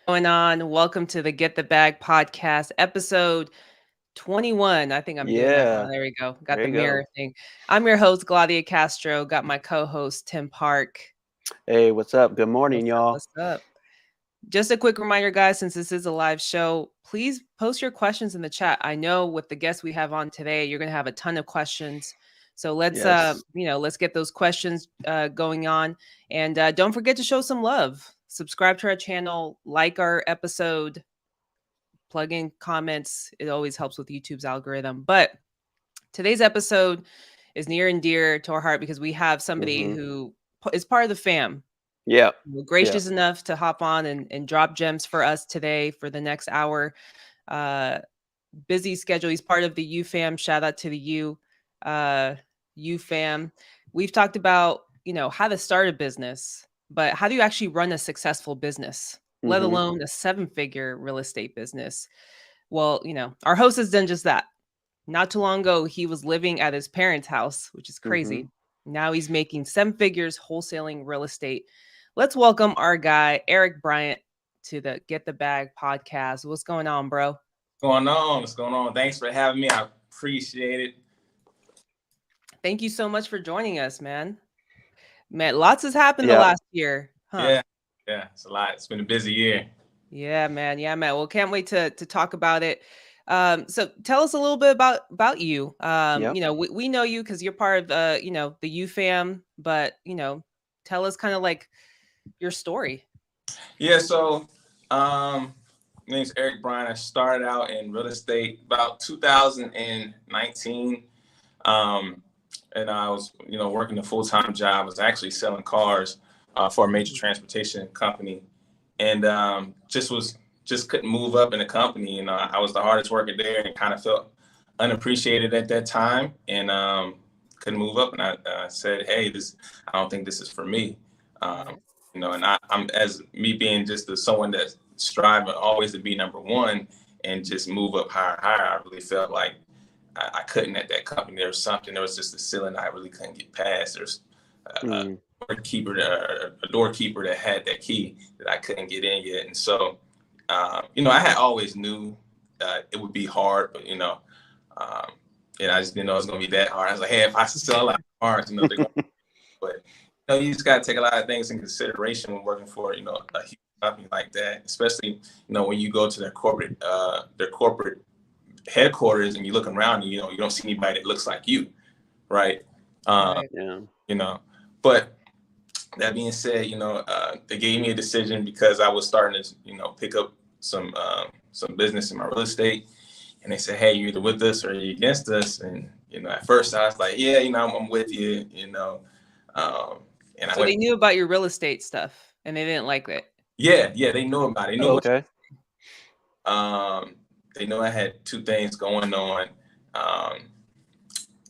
Going on? Welcome to the Get the Bag podcast, episode 21. I think I'm doing that Yeah, wrong. There we go. Got there the you mirror go. thing. I'm your host, Gladia Castro. Got my co-host, Tim Park. Hey, what's up? Good morning, What's up? y'all. What's up? Just a quick reminder, guys, since this is a live show, please post your questions in the chat. I know with the guests we have on today, you're going to have a ton of questions. So Yes. let's get those questions going on. And don't forget to show some love. Subscribe to our channel, like our episode, plug in comments. It always helps with YouTube's algorithm. But today's episode is near and dear to our heart because we have somebody Mm-hmm. who is part of the fam. Yeah. Yeah. Gracious enough to hop on and drop gems for us today for the next hour. Uh, Busy schedule. He's part of the U fam. Shout out to the uh, U fam. We've talked about, how to start a business, but how do you actually run a successful business, let Mm-hmm. alone a seven-figure real estate business? Well, our host has done just that. Not too long ago, he was living at his parents' house, which is Mm-hmm. crazy. Now he's making seven figures wholesaling real estate. Let's welcome our guy, Eric Bryant, to the Get the Bag podcast. What's going on, bro? Going on? What's going on? Thanks for having me. I appreciate it. Thank you so much for joining us, man. Man, lots has happened the Yeah. last year, huh? Yeah, it's a lot. It's been a busy year. Yeah, man. Yeah, man. Well, can't wait to talk about it. So tell us a little bit about you. Yep. We know you because you're part of the U fam, but tell us kind of like your story. Yeah, so my name's Eric Bryant. I started out in real estate about 2019. And I was, working a full-time job. I was actually selling cars for a major transportation company. And just couldn't move up in the company. I was the hardest worker there and kind of felt unappreciated at that time, and couldn't move up. And I said, hey, I don't think this is for me. Right. And I'm, as me being just someone that's striving always to be number one and just move up higher, I really felt like I couldn't at that company. There was just a ceiling I really couldn't get past. There's a Mm. doorkeeper that had that key that I couldn't get in yet. And so, I had always knew it would be hard, but, and I just didn't know it was going to be that hard. I was like, hey, if I sell a lot of cars, they're going to, but, you just got to take a lot of things in consideration when working for, a huge company like that, especially, when you go to their corporate headquarters and you look around and, you don't see anybody that looks like you. Right. Right. Yeah. But that being said, they gave me a decision because I was starting to, pick up some business in my real estate. And they said, hey, you're either with us or you're against us. And, at first I was like, yeah, I'm with you, and I So went, they knew about your real estate stuff and they didn't like it. yeah, they knew about it. Oh, okay. They knew I had two things going on.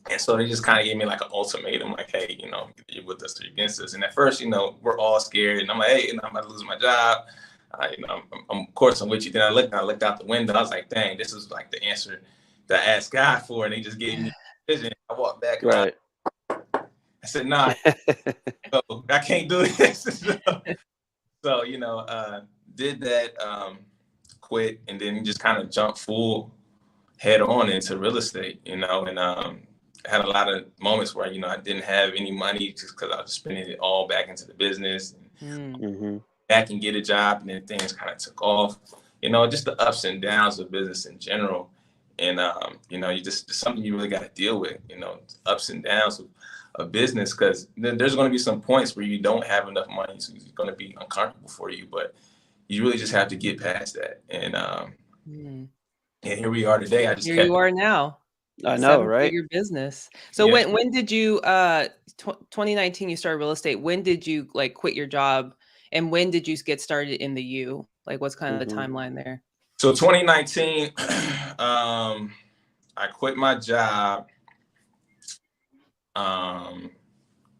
And so they just kind of gave me like an ultimatum, like, hey, you're with us or you're against us. And at first, we're all scared. And I'm like, hey, I'm about to lose my job. Of course, I'm with you. Then I looked out the window. I was like, dang, this is like the answer that I asked God for. And he just gave me a vision. I walked back and Right. I said, nah, no, I can't do this. So, did that, quit, and then just kind of jumped full head on into real estate, and had a lot of moments where, I didn't have any money just because I was spending it all back into the business, and Mm-hmm. back and get a job, and then things kind of took off, just the ups and downs of business in general. And, you just, it's something you really got to deal with, ups and downs of business, because there's going to be some points where you don't have enough money, so it's going to be uncomfortable for you, but you really just have to get past that. And and here we are today. I just Here kept, you are now. I know, right? Seven-figure business. So yeah. when did you 2019 you started real estate. When did you like quit your job and when did you get started in the U? Like what's kind of the Mm-hmm. timeline there? So 2019, I quit my job.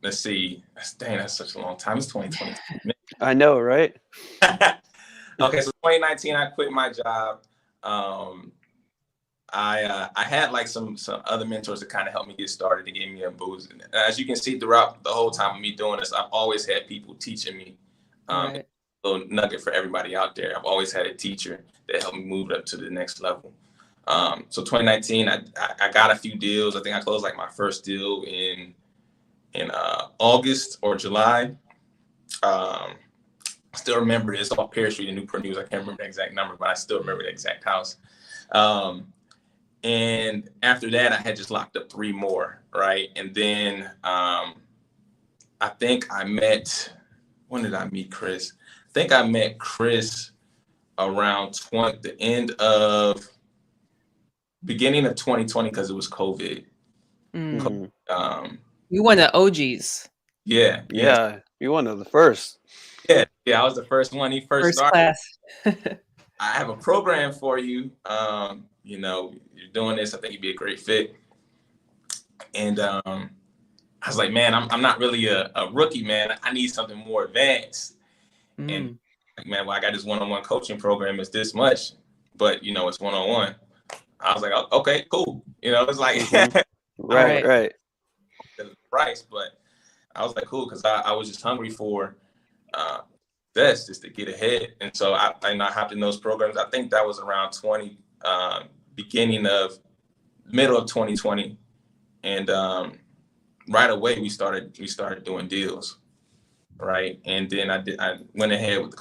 Let's see. Dang, that's such a long time. It's 2020. I know, right? Okay, so 2019, I quit my job. I had like some other mentors that kind of helped me get started. They gave me a boost. And as you can see throughout the whole time of me doing this, I've always had people teaching me Right. real little nugget for everybody out there. I've always had a teacher that helped me move it up to the next level. So 2019, I got a few deals. I think I closed like my first deal in August or July. I still remember it's off Pear Street in Newport News. I can't remember the exact number, but I still remember the exact house. And after that, I had just locked up 3 more, right? And then I think I met, when did I meet Chris? I think I met Chris around beginning of 2020 because it was COVID. You one of the OGs. Yeah. You're one of the first. Yeah, I was the first one. He first started. Class. I have a program for you. You know, you're doing this. I think you'd be a great fit. And I was like, man, I'm not really a rookie, man. I need something more advanced. And like, man, well, I got this one-on-one coaching program. It's this much, but you know, it's one-on-one. I was like, oh, okay, cool. You know, it's like right. The price, but I was like, cool, because I was just hungry for this, just to get ahead. And so I hopped in those programs. I think that was around middle of 2020, and right away we started doing deals, right? And then I went ahead with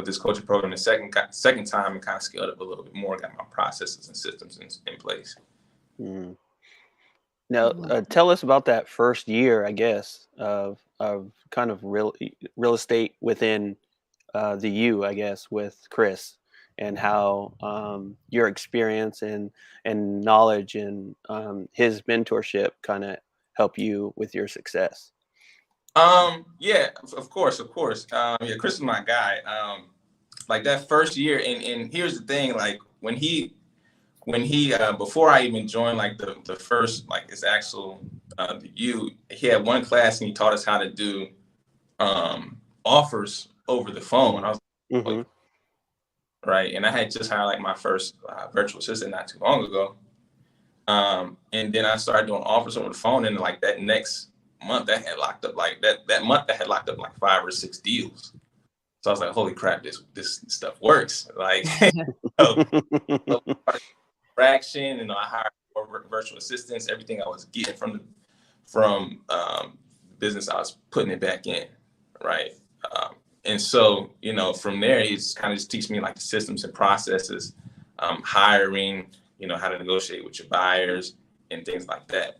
this coaching program the second time, and kind of scaled up a little bit more, got my processes and systems in place. Now, tell us about that first year, I guess, of kind of real estate within the U, I guess, with Chris, and how your experience and knowledge and his mentorship kind of help you with your success. Yeah, of course. Yeah, Chris is my guy. Like that first year, and here's the thing, like when he before I even joined like the first, like his actual the U, he had one class and he taught us how to do offers over the phone. I was like, right, and I had just hired like my first virtual assistant not too long ago, and then I started doing offers over the phone, and like that next month I had locked up like that month I had locked up like 5 or 6 deals. So I was like, holy crap, this stuff works. Like, fraction, you know, I hired more virtual assistants. Everything I was getting from business, I was putting it back in, right? And so, you know, from there, he's kind of just teaching me like the systems and processes, hiring, you know, how to negotiate with your buyers and things like that,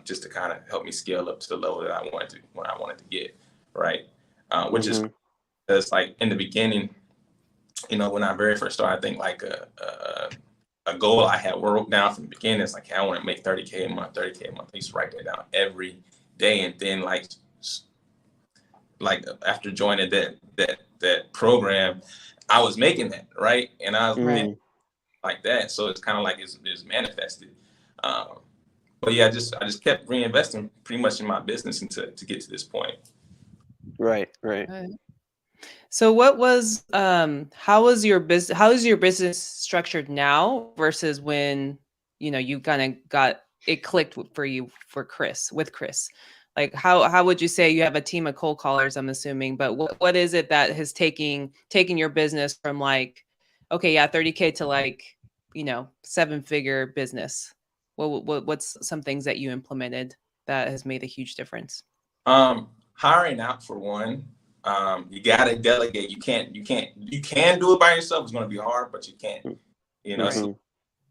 just to kind of help me scale up to the level that I wanted to get, right? Which is because like in the beginning, you know, when I very first started, I think like a goal I had wrote down from the beginning is like, hey, I want to make 30K a month. I used to write that down every day. And then like after joining that program, I was making that, right? And I was like that. So it's kind of like it's manifested. But yeah, I just kept reinvesting pretty much in my business to get to this point. Right. So what was how is your business structured now versus when, you know, you kind of got it clicked for you with Chris? Like how would you say you have a team of cold callers, I'm assuming, but what is it that has taken your business from like, okay, yeah, 30K to like, you know, 7-figure business? What's some things that you implemented that has made a huge difference? Hiring out for one. You gotta delegate. You can do it by yourself. It's gonna be hard, but you can't. You know, so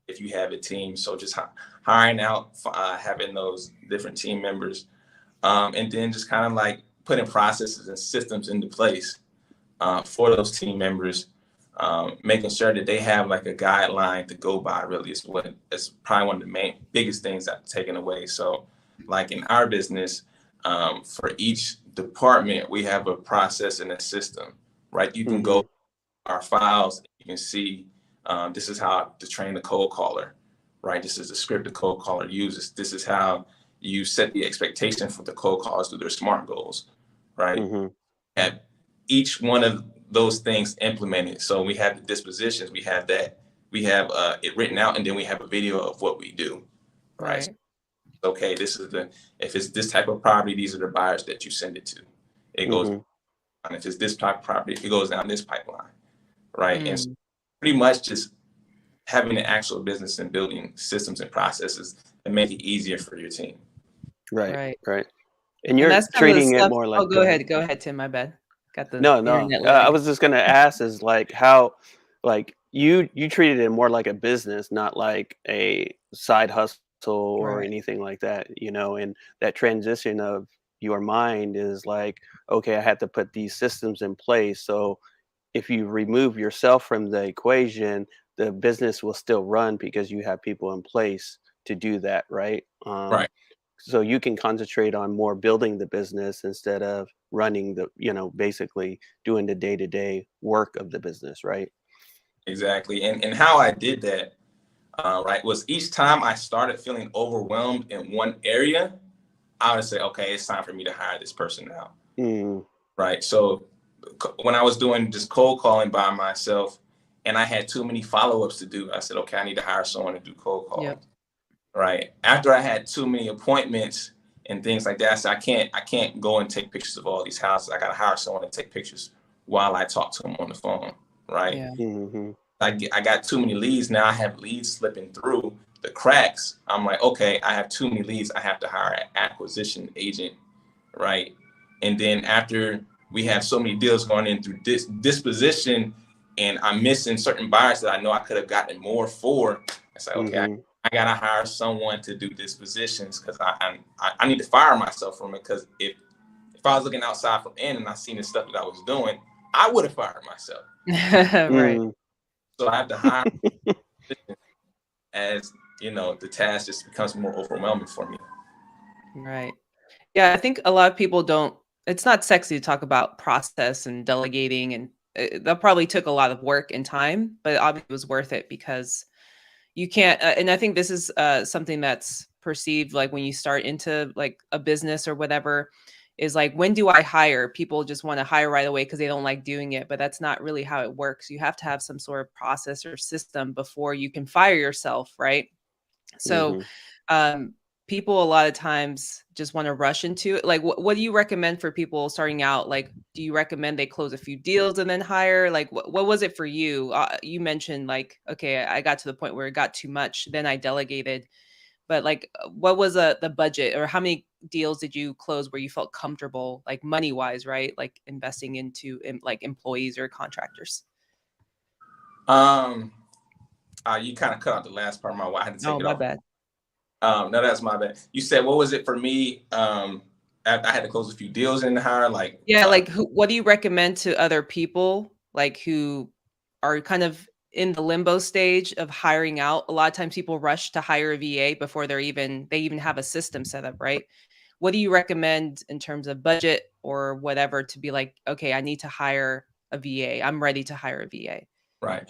if you have a team, so just hiring out, having those different team members, and then just kind of like putting processes and systems into place for those team members, making sure that they have like a guideline to go by. Really, is probably one of the biggest things I've taken away. So, like in our business, for each department, we have a process and a system, right? You can go our files, you can see this is how to train the cold caller, right? This is the script the cold caller uses. This is how you set the expectation for the cold callers through their SMART goals, right? And each one of those things implemented. So we have the dispositions, we have it written out, and then we have a video of what we do, right? Okay, if it's this type of property, these are the buyers that you send it to. It goes If it's this type of property, it goes down this pipeline, right? And so Mm. pretty much just having an actual business and building systems and processes that make it easier for your team. Right. Right. Right. And And you're that's some of the treating it stuff. more Oh, like, go ahead. Go ahead, Tim. My bad. Got the no. internet I lag. was just gonna ask is like how, like you treated it more like a business, not like a side hustle or Right. anything like that, and that transition of your mind is like, okay, I had to put these systems in place. So if you remove yourself from the equation, the business will still run because you have people in place to do that, right? Right. So you can concentrate on more building the business instead of running the, basically doing the day-to-day work of the business, right? Exactly. And how I did that, right, was each time I started feeling overwhelmed in one area, I would say, okay, it's time for me to hire this person now. Mm, Right. So when I was doing just cold calling by myself and I had too many follow-ups to do, I said, okay, I need to hire someone to do cold calling. Yep. Right. After I had too many appointments and things like that, I said, I can't go and take pictures of all these houses. I got to hire someone to take pictures while I talk to them on the phone. Right. Yeah. mm-hmm. I got too many leads. Now I have leads slipping through the cracks. I'm like, okay, I have too many leads. I have to hire an acquisition agent. Right. And then after we have so many deals going in through disposition and I'm missing certain buyers that I know I could have gotten more for, I say, okay, Mm-hmm. I got to hire someone to do dispositions because I need to fire myself from it. Because if I was looking outside from in and I seen the stuff that I was doing, I would have fired myself. Right. Mm. So I have to hire as, the task just becomes more overwhelming for me. Right. Yeah, I think a lot of people don't. It's not sexy to talk about process and delegating, and that probably took a lot of work and time, but obviously it was worth it because you can't. And I think this is something that's perceived like when you start into like a business or whatever, is like, when do I hire? People just want to hire right away because they don't like doing it, but that's not really how it works. You have to have some sort of process or system before you can fire yourself, right? So, Mm-hmm. um, people a lot of times just want to rush into it. Like, what do you recommend for people starting out? Like, do you recommend they close a few deals and then hire? Like, what was it for you? You mentioned like, okay, I got to the point where it got too much, then I delegated. But like, what was the budget, or how many deals did you close where you felt comfortable, like money wise, right? Like investing into like employees or contractors. Um, you kind of cut out the last part of my. I had to take Oh, it my off. bad. No, that's my bad. You said, what was it for me? I had to close a few deals in the hire, like, Yeah, like what do you recommend to other people like who are kind of in the limbo stage of hiring out? A lot of times people rush to hire a VA before they even have a system set up, right? What do you recommend in terms of budget or whatever to be like, okay, I need to hire a VA. I'm ready to hire a VA. right.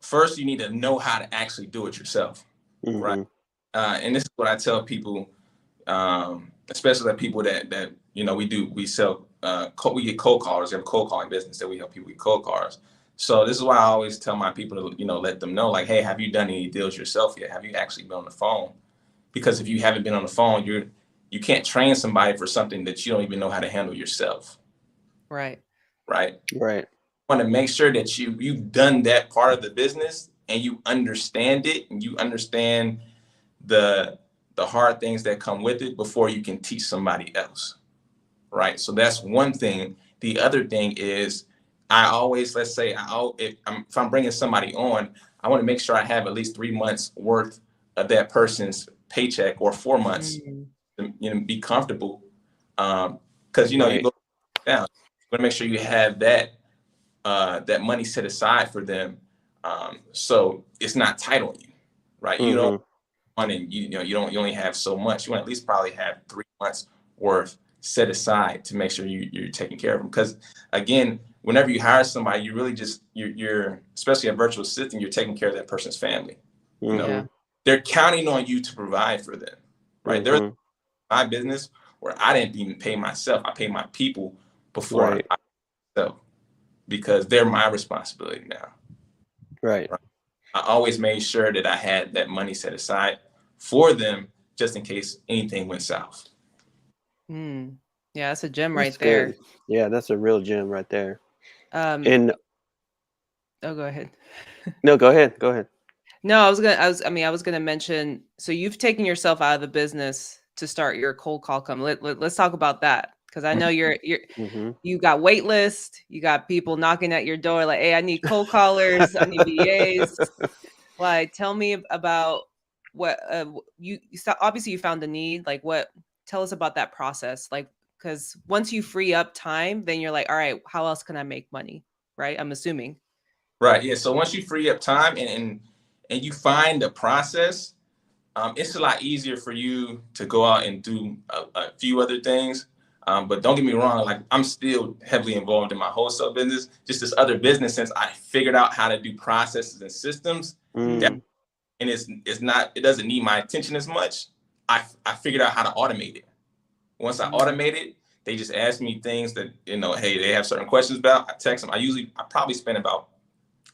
First, you need to know how to actually do it yourself, right? Mm-hmm. And this is what I tell people, especially the people that we sell, we get cold callers. We have a cold calling business that we help people get cold callers. So this is why I always tell my people to, let them know, like, hey, have you done any deals yourself yet? Have you actually been on the phone? Because if you haven't been on the phone, you can't train somebody for something that you don't even know how to handle yourself, Right. right? Right. Want to make sure that you've done that part of the business and you understand it and you understand the hard things that come with it before you can teach somebody else, right? So that's one thing. The other thing is, I always, let's say, if I'm bringing somebody on, I want to make sure I have at least 3 months worth of that person's paycheck, or 4 months, Mm, to be comfortable, because you Right. go down. You want to make sure you have that money set aside for them, so it's not tight on you, right? You don't Mm-hmm. want, and you only have so much. You want to at least probably have 3 months worth set aside to make sure you're taking care of them. Because again, whenever you hire somebody, you really just you're especially a virtual assistant, you're taking care of that person's family. You know, yeah. Mm-hmm. they're counting on you to provide for them, right? There's Mm-hmm. my business where I didn't even pay myself. I pay my people before Right. I myself, because they're my responsibility now. Right. Right? I always made sure that I had that money set aside for them just in case anything went south. Mm. Yeah, that's a gem That's right there. good. Yeah, that's a real gem right there. Um, And oh, go ahead. no, go ahead. Go ahead. No, I was gonna mention. So you've taken yourself out of the business to start your cold call come. Let's talk about that because I know Mm-hmm. you got wait list, you got people knocking at your door like, hey, I need cold callers, I need VAs. Like, tell me about what obviously you found a need. Like, what? Tell us about that process. Like, because once you free up time, then you're like, all right, how else can I make money? Right? I'm assuming. Right. Yeah. So once you free up time and you find the process, it's a lot easier for you to go out and do a few other things. But don't get me wrong, like I'm still heavily involved in my wholesale business, just this other business since I figured out how to do processes and systems. That, Mm. and it doesn't need my attention as much. I figured out how to automate it. Once I automate it, they just ask me things that, hey, they have certain questions about. I text them. I probably spend about,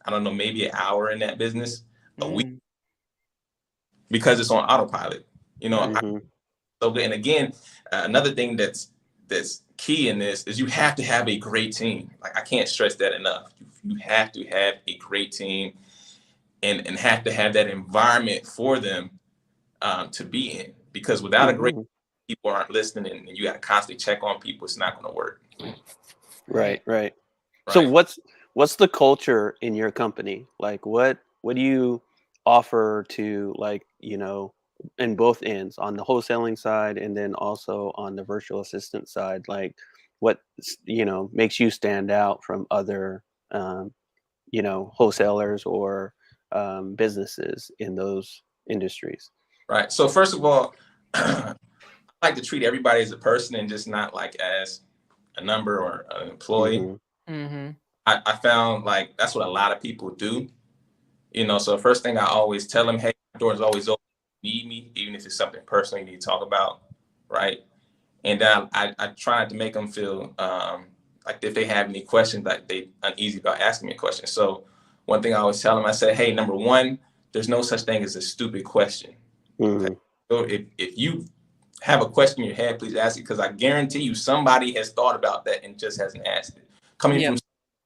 I don't know, maybe an hour in that business a week because it's on autopilot. Right. Mm-hmm. So good. And again, another thing that's key in this is you have to have a great team. Like, I can't stress that enough. You have to have a great team and have to have that environment for them to be in. Because without a great Mm-hmm. people aren't listening and you got to constantly check on people, it's not going to work. Right. Right. So Right. what's the culture in your company? Like what do you offer to, like, in both ends, on the wholesaling side and then also on the virtual assistant side? Like what makes you stand out from other wholesalers or businesses in those industries? Right. So first of all, I like to treat everybody as a person and just not like as a number or an employee. Mm-hmm. Mm-hmm. I found like that's what a lot of people do. So first thing I always tell them, hey, my door is always open. You need me, even if it's something personal you need to talk about, right? And then I try to make them feel like if they have any questions, like they uneasy about asking me a question. So one thing I always tell them, I say, hey, number one, there's no such thing as a stupid question. Okay. Mm-hmm. So if you have a question in your head, please ask it, because I guarantee you somebody has thought about that and just hasn't asked it. Coming Yep. from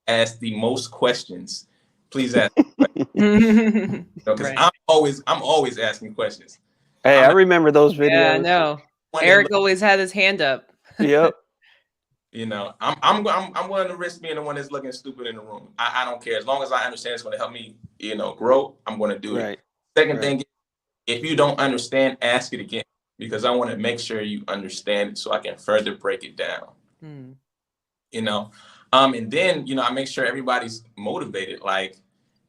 ask the most questions, please ask. Because Right. I'm always asking questions. Hey, I'm I not remember those Yeah, I videos. know. one that Eric always had his hand up. Yep. I'm willing to risk being the one that's looking stupid in the room. I don't care, as long as I understand it's going to help me, grow. I'm going to do it. Right. Second Right. thing, if you don't understand, ask it again, because I want to make sure you understand it so I can further break it down. And then I make sure everybody's motivated. Like,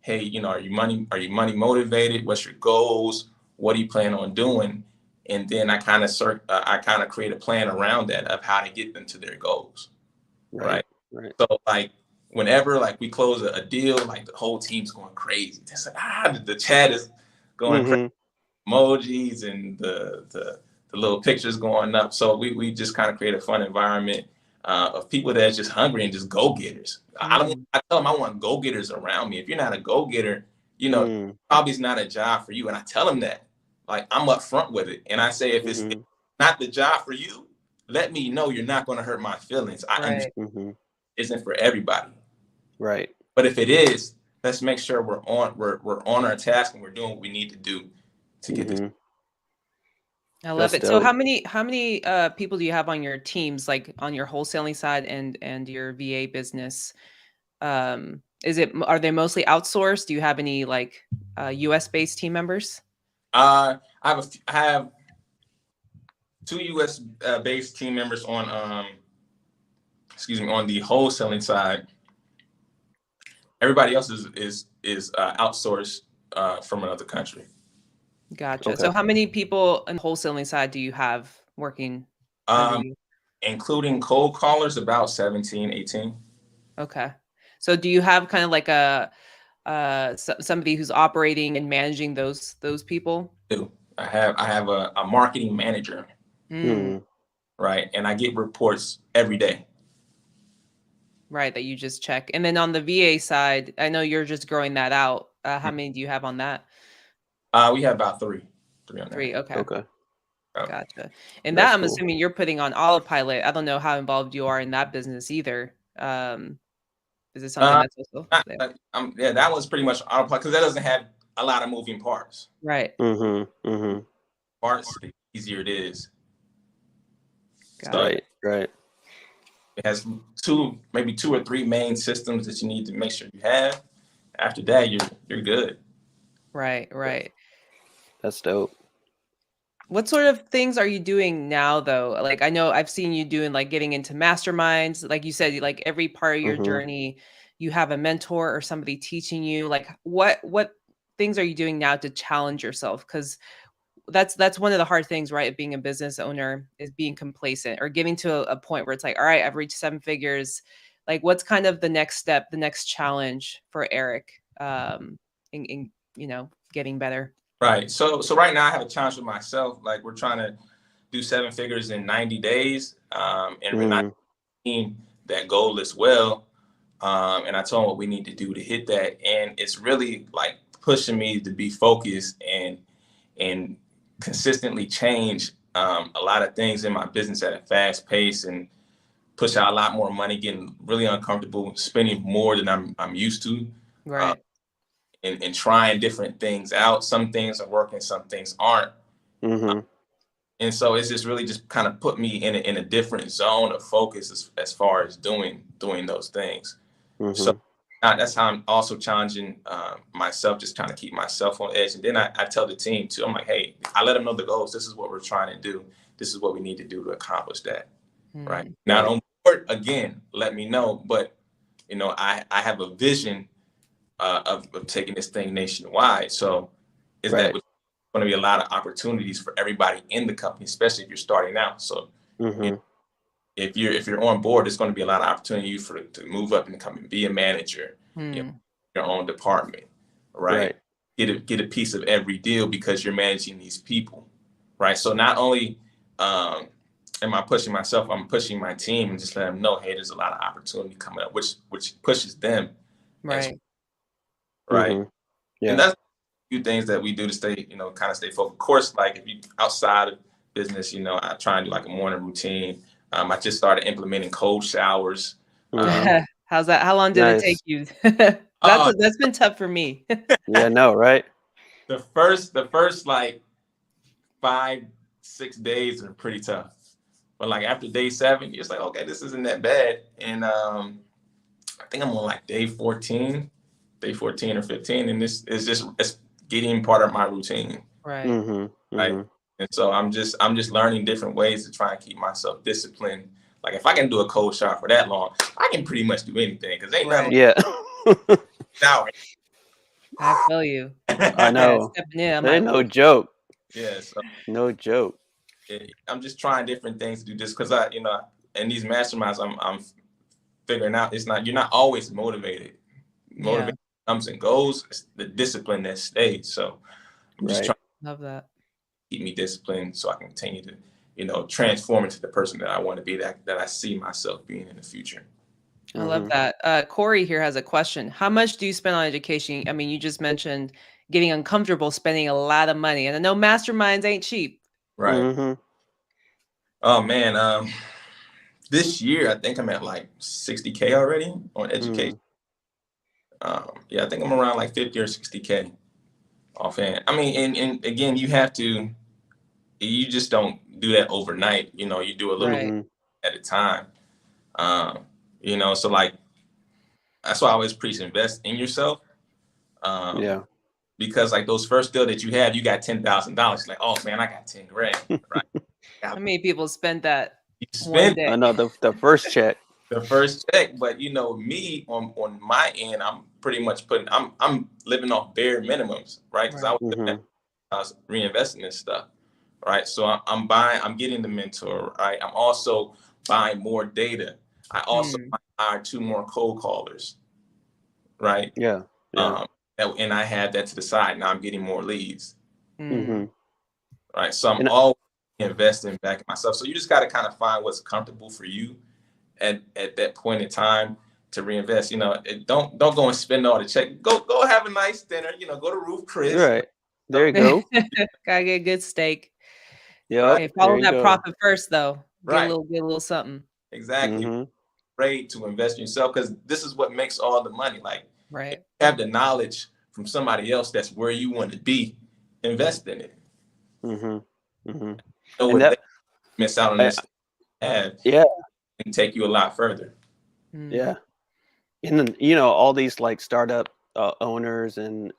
hey, are you money motivated? What's your goals? What do you plan on doing? And then I kind of create a plan around that of how to get them to their goals. Right. Right. Right. So like whenever like we close a deal, like the whole team's going crazy. It's like the chat is going crazy, Mm-hmm. emojis and the little pictures going up. So we just kind of create a fun environment of people that's just hungry and just go-getters. I tell them I want go-getters around me. If you're not a go-getter, probably it's not a job for you. And I tell them that. Like, I'm upfront with it. And I say, if it's not the job for you, let me know. You're not going to hurt my feelings. I understand Mm-hmm. it isn't for everybody. Right. But if it is, let's make sure we're on our task and we're doing what we need to do to get this. I love That's it. So dope. how many people do you have on your teams, like on your wholesaling side and your VA business? Are they mostly outsourced? Do you have any like US based team members? I have 2 US based team members on on the wholesaling side. Everybody else is outsourced from another country. Gotcha. Okay. So how many people on the wholesaling side do you have working under Um, you? including cold callers, about 17, 18. Okay. So do you have kind of like a somebody who's operating and managing those people? I have a marketing manager, Mm. right? And I get reports every day. Right, that you just check. And then on the VA side, I know you're just growing that out. How many do you have on that? We have about three on there. 3, okay. Okay. Gotcha. And That's that I'm cool. assuming you're putting on autopilot. I don't know how involved you are in that business either. Is it something that's also there? Yeah, that one's pretty much autopilot because that doesn't have a lot of moving parts. Right. Parts, the easier it is. Got it. Right. It has maybe two or three main systems that you need to make sure you have. After that, you're good. Right. That's dope. What sort of things are you doing now though? Like I know I've seen you doing like getting into masterminds. Like you said, like every part of your journey, you have a mentor or somebody teaching you. Like what things are you doing now to challenge yourself? Because that's one of the hard things, right? Of being a business owner is being complacent or getting to a point where it's like, all right, I've reached 7 figures. Like what's kind of the next step, the next challenge for Eric in getting better? Right. So right now I have a challenge with myself. Like we're trying to do 7 figures in 90 days. And we're not seeing that goal as well. And I told him what we need to do to hit that. And it's really like pushing me to be focused and consistently change a lot of things in my business at a fast pace and push out a lot more money, getting really uncomfortable, spending more than I'm used to. Right. And trying different things out. Some things are working, some things aren't. And so it's just really just kind of put me in a different zone of focus as far as doing those things. So that's how I'm also challenging myself, just trying to keep myself on edge. And then I tell the team too, I'm like, hey, I let them know the goals. This is what we're trying to do. This is what we need to do to accomplish that. Right. Not on board, again, let me know. But, I have a vision of taking this thing nationwide. So is that going to be a lot of opportunities for everybody in the company, especially if you're starting out. So if you're on board, there's going to be a lot of opportunity to move up and come and be a manager, your own department, right? Get a piece of every deal because you're managing these people, right? So not only am I pushing myself, I'm pushing my team and just let them know, hey, there's a lot of opportunity coming up, which pushes them. Right. And that's a few things that we do to stay, kind of stay focused. Of course, like if you outside of business, I try and do like a morning routine. I just started implementing cold showers. How's that? How long did it take you? That's been tough for me. Yeah, no, right? The first like 5-6 days are pretty tough. But like after day 7, it's like, okay, this isn't that bad. And I think I'm on like day 14 or 15. And this is it's getting part of my routine. Right. Right. And so I'm just learning different ways to try and keep myself disciplined. Like if I can do a cold shower for that long, I can pretty much do anything because ain't nothing. Yeah. Shower. I feel you. I know. Stepping in, That ain't no joke. Yeah. So no joke. I'm just trying different things to do just because in these masterminds I'm figuring out you're not always motivated. Motivation comes and goes. It's the discipline that stays. So I'm just trying to love that. Keep me disciplined so I can continue to, transform into the person that I want to be, that I see myself being in the future. I love that. Corey here has a question. How much do you spend on education? I mean, you just mentioned getting uncomfortable, spending a lot of money. And I know masterminds ain't cheap. Right. Oh, man. This year, I think I'm at like 60K already on education. Yeah, I think I'm around like 50 or 60K offhand. I mean, and again, you just don't do that overnight. You do a little at a time. So like, that's why I always preach invest in yourself. Because like those first deal that you have, you got $10,000. Like, oh man, I got 10 grand. Right. How many people spend that? You spend I know the first check. The first check, but me on my end, I'm pretty much I'm living off bare minimums, right? Because I was reinvesting in stuff, right? So I'm getting the mentor, right? I'm also buying more data. I also hired 2 more cold callers, right? Yeah. And I had that to the side. Now I'm getting more leads, right? So I'm And always investing back in myself. So you just got to kind of find what's comfortable for you at that point in time to reinvest. Don't go and spend all the check. Go have a nice dinner. Go to Roof Chris. Right. There you go. Gotta get a good steak. Yeah. Okay, follow that profit first, though. Right. Get a little something. Exactly. Mm-hmm. Afraid to invest in yourself because this is what makes all the money. Like, Right. if you have the knowledge from somebody else that's where you want to be, invest in it. Mm-hmm. Mm-hmm. Know And what that, they miss out on this have yeah, and take you a lot further. yeah. And then, you know, all these like startup owners and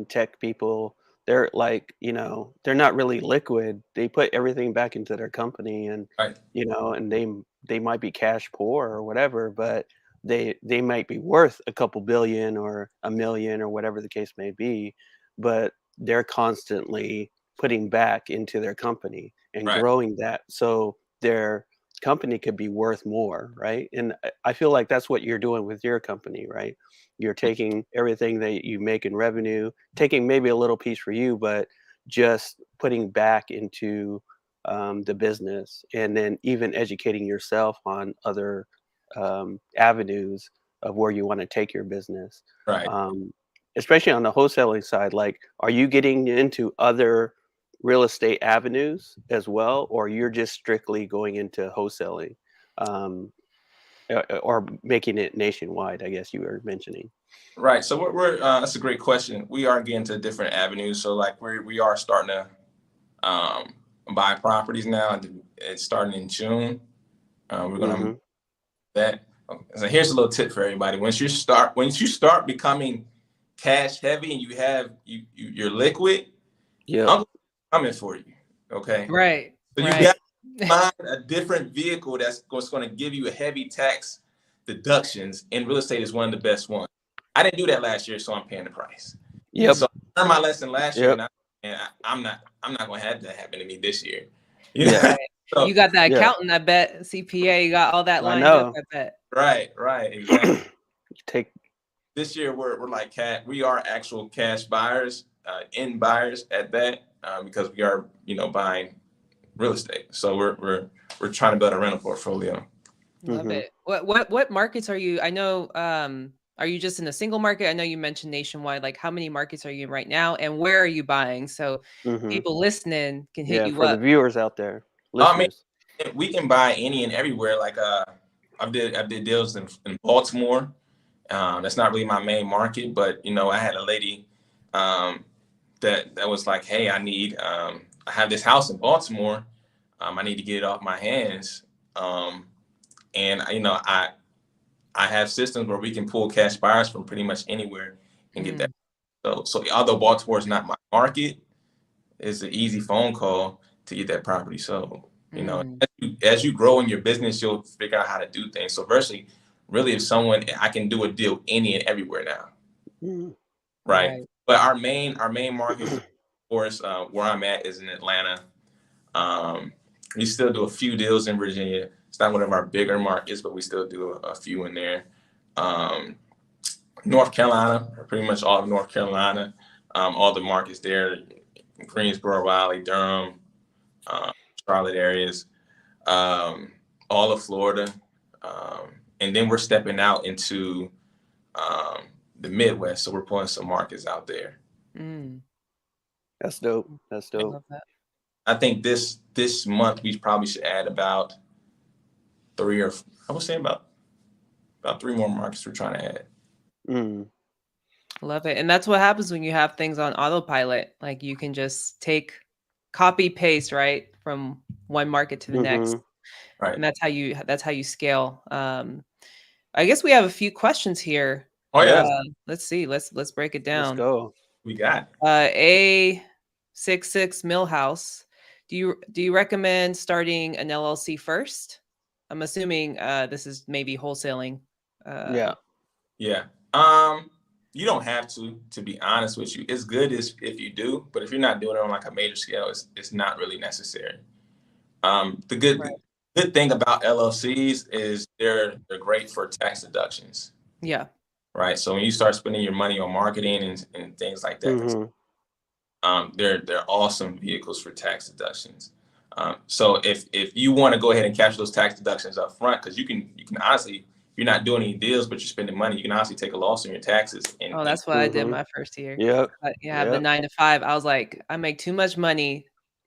tech people, they're like, you know, they're not really liquid. They put everything back into their company, and Right. you know, and they might be cash poor or whatever, but they might be worth a couple billion or a million or whatever the case may be, but they're constantly putting back into their company and Right. growing that, so their company could be worth more, right? And I feel like that's what you're doing with your company, right? You're taking everything that you make in revenue, taking maybe a little piece for you, but just putting back into the business, and then even educating yourself on other avenues of where you want to take your business. Right. Especially on the wholesaling side, like, are you getting into other real estate avenues as well, or you're just strictly going into wholesaling, or making it nationwide, I guess you were mentioning? Right. So we're that's a great question. We are getting to different avenues. So like we are starting to buy properties now. It's starting in June. We're gonna Mm-hmm. that. So here's a little tip for everybody. Once you start becoming cash heavy and you're liquid, Yep. I'm coming for you. Okay. Right. So you got to find a different vehicle that's going to give you a heavy tax deductions, and real estate is one of the best ones. I didn't do that last year, so I'm paying the price. Yep. So I learned my lesson last year, Yep. and I'm not going to have that happen to me this year. Yeah. Right. So, You got that yeah. accountant, I bet. CPA, you got all that I lined up, know. I bet. right, exactly. Take. This year we're like we are actual cash buyers, end buyers at that, because we are buying real estate. So we're trying to build a rental portfolio. Love Mm-hmm. it. What markets are you? I know. Are you just in a single market? I know you mentioned nationwide. Like, how many markets are you in right now, and where are you buying? So Mm-hmm. people listening can hit Yeah, you for the up. viewers out there, I mean, listeners. we can buy any and everywhere. Like I did deals in Baltimore. That's not really my main market, but I had a lady that was like, hey, I have this house in Baltimore. I need to get it off my hands. And I have systems where we can pull cash buyers from pretty much anywhere and get that. So although Baltimore is not my market, it's an easy phone call to get that property. So as you grow in your business, you'll figure out how to do things. So virtually, really, if I can do a deal any and everywhere now, Mm-hmm. right? But our main market, of course, where I'm at is in Atlanta. We still do a few deals in Virginia. It's not one of our bigger markets, but we still do a few in there. North Carolina, pretty much all of North Carolina, all the markets there, Greensboro, Raleigh, Durham, Charlotte areas, all of Florida. And then we're stepping out into the Midwest. So we're pulling some markets out there. That's dope. That's I dope. love that. I think this month we probably should add about about 3 more markets we're trying to add. Love it. And that's what happens when you have things on autopilot. Like, you can just copy paste, right, from one market to the next. Right. And that's how you scale. I guess we have a few questions here. Oh yeah. Let's see. Let's break it down. Let's go. We got A66 Millhouse. Do you recommend starting an LLC first? I'm assuming this is maybe wholesaling. Yeah. You don't have to be honest with you. It's good if you do, but if you're not doing it on like a major scale, it's not really necessary. The good thing about LLCs is they're great for tax deductions. Yeah. Right. So when you start spending your money on marketing and things like that, they're awesome vehicles for tax deductions. So if you want to go ahead and capture those tax deductions up front, because you can honestly, you're not doing any deals, but you're spending money, you can honestly take a loss on your taxes. That's what I did my first year. Yep. I have the 9 to 5. I was like, I make too much money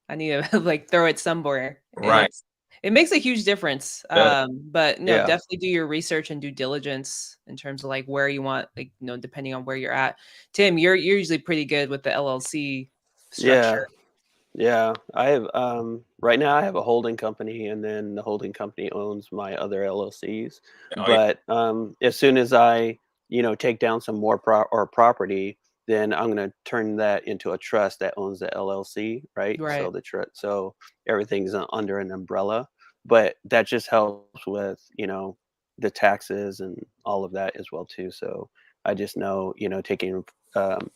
I need to like throw it somewhere. And Right. it makes a huge difference. Does. But no, Yeah. definitely do your research and due diligence in terms of like where you want, like, depending on where you're at. Tim, you're usually pretty good with the LLC Yeah. structure. Yeah. I have right now I have a holding company, and then the holding company owns my other LLCs. Oh, yeah. But as soon as I, take down some more property, then I'm going to turn that into a trust that owns the LLC, right? Right. So so everything's under an umbrella. But that just helps with, the taxes and all of that as well too. So I just know, taking um,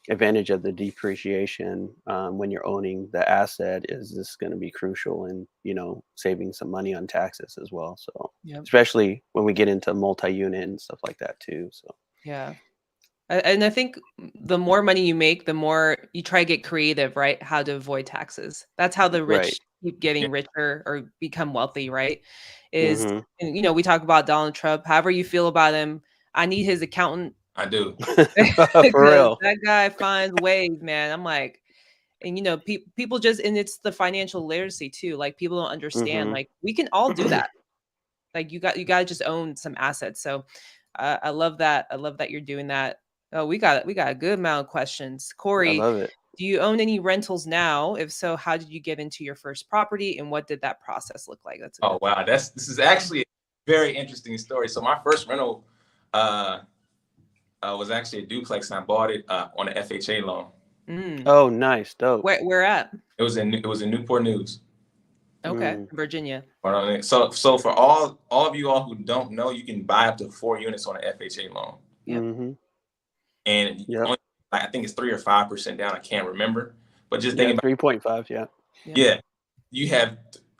advantage of the depreciation when you're owning the asset is just going to be crucial in, saving some money on taxes as well. So Yep. especially when we get into multi-unit and stuff like that too. So Yeah. And I think the more money you make, the more you try to get creative, right? How to avoid taxes. That's how the right. rich keep getting richer or become wealthy, right? Is, Hmm. and, we talk about Donald Trump, however you feel about him. I need his accountant I do. For because real. that guy finds ways, man. I'm like, and people just, and it's the financial literacy too. Like people don't understand, Hmm. like we can all do that. Like you got to just own some assets. So I love that. I love that you're doing that. Oh, we got a good amount of questions. I Corey, love it. do you own any rentals now? If so, how did you get into your first property and what did that process look like? That's a Oh good. wow, this is actually a very interesting story. So my first rental uh, was actually a duplex, and I bought it on an FHA loan. Mm. Oh, nice. Dope. Where at? It was in Newport News. Okay, Mm, Virginia. So for all of you all who don't know, you can buy up to 4 units on an FHA loan, Yep. mm-hmm. and Yep. only, I think it's 3 or 5% down. I can't remember, but just Yeah. thinking about 3.5. Yeah. Yep. yeah, you have